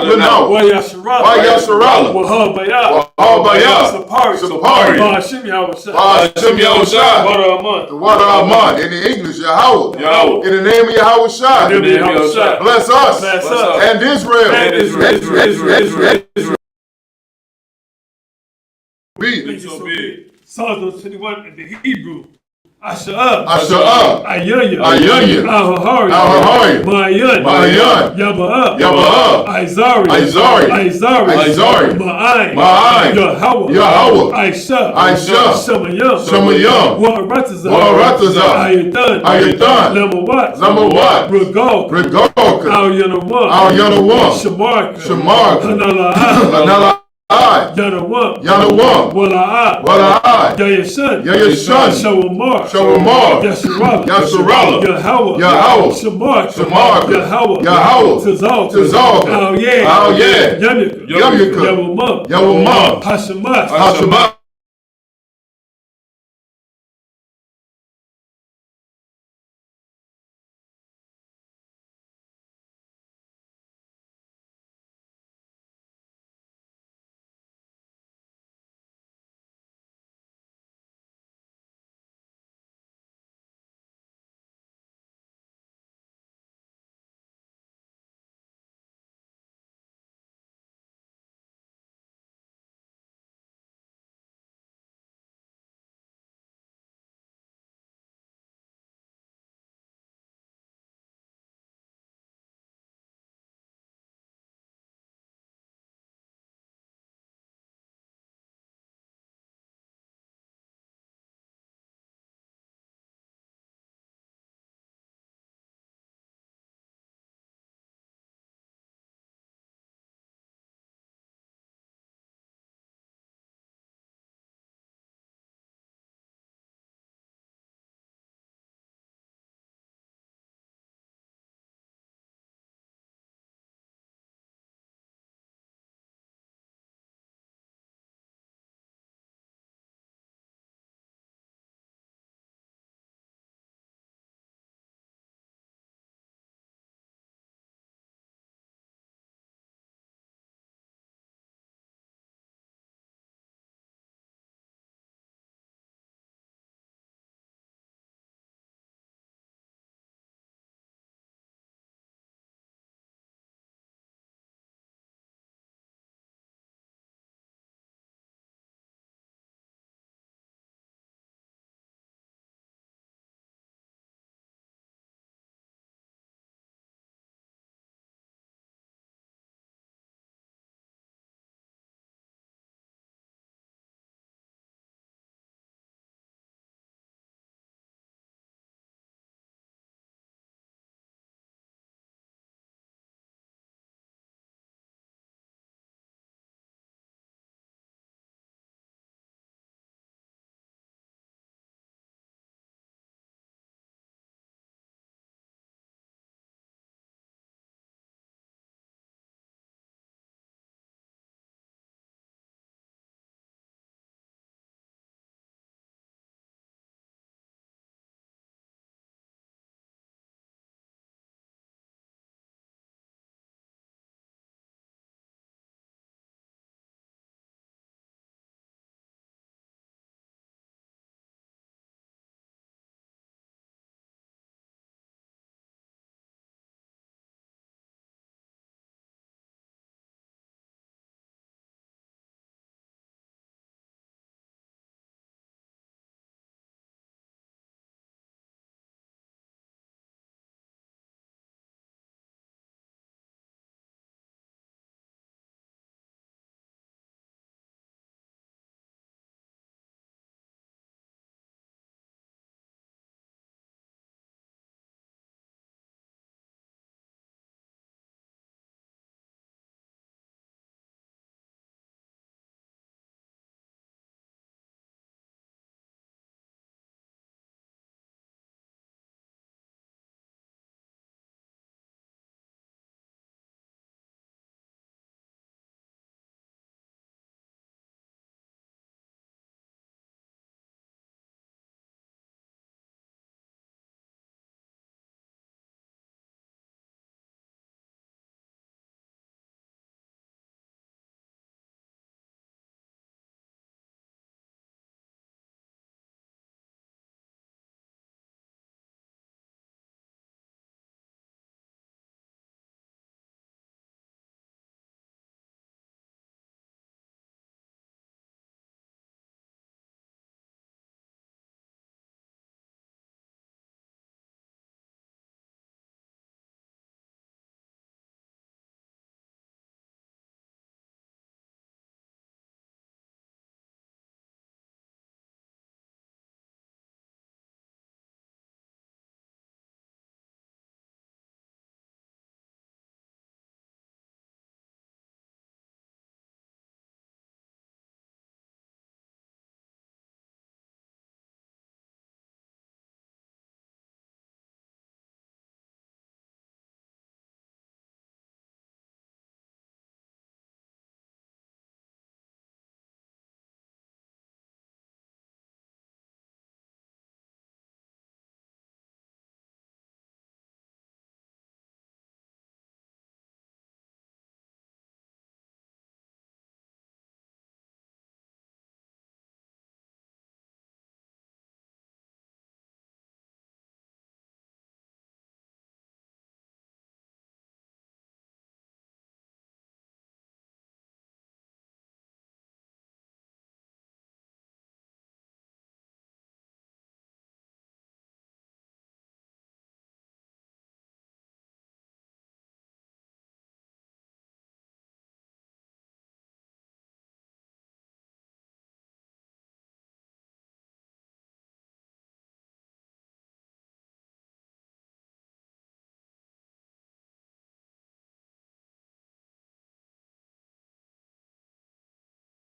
Lanao. Wayasharala. Wahabayah. Sapari. Ba'ashem Yahushua. Water Aman. In the English, Yahweh. In the name of Yahweh Shai. Bless us. And Israel. Psalms 21 in the Hebrew. Asha Ayaya. Ahahari. Mayan. Yaba'ah. Aizari. Ma'ayin. Yahweh. Aisha. Shamayam. Wa'aratazah. Ayadan. Lamawat. Regoka. Al-Yanawam. Shamarka. Hanala'ah. Yanawam. Wala'ai. Yayashan. Shawamar. Yasharala. Yahweh. Shamarka. Yahweh. Tazal. Al-Yeh. Yamyaka. Yawamam. Hashamat.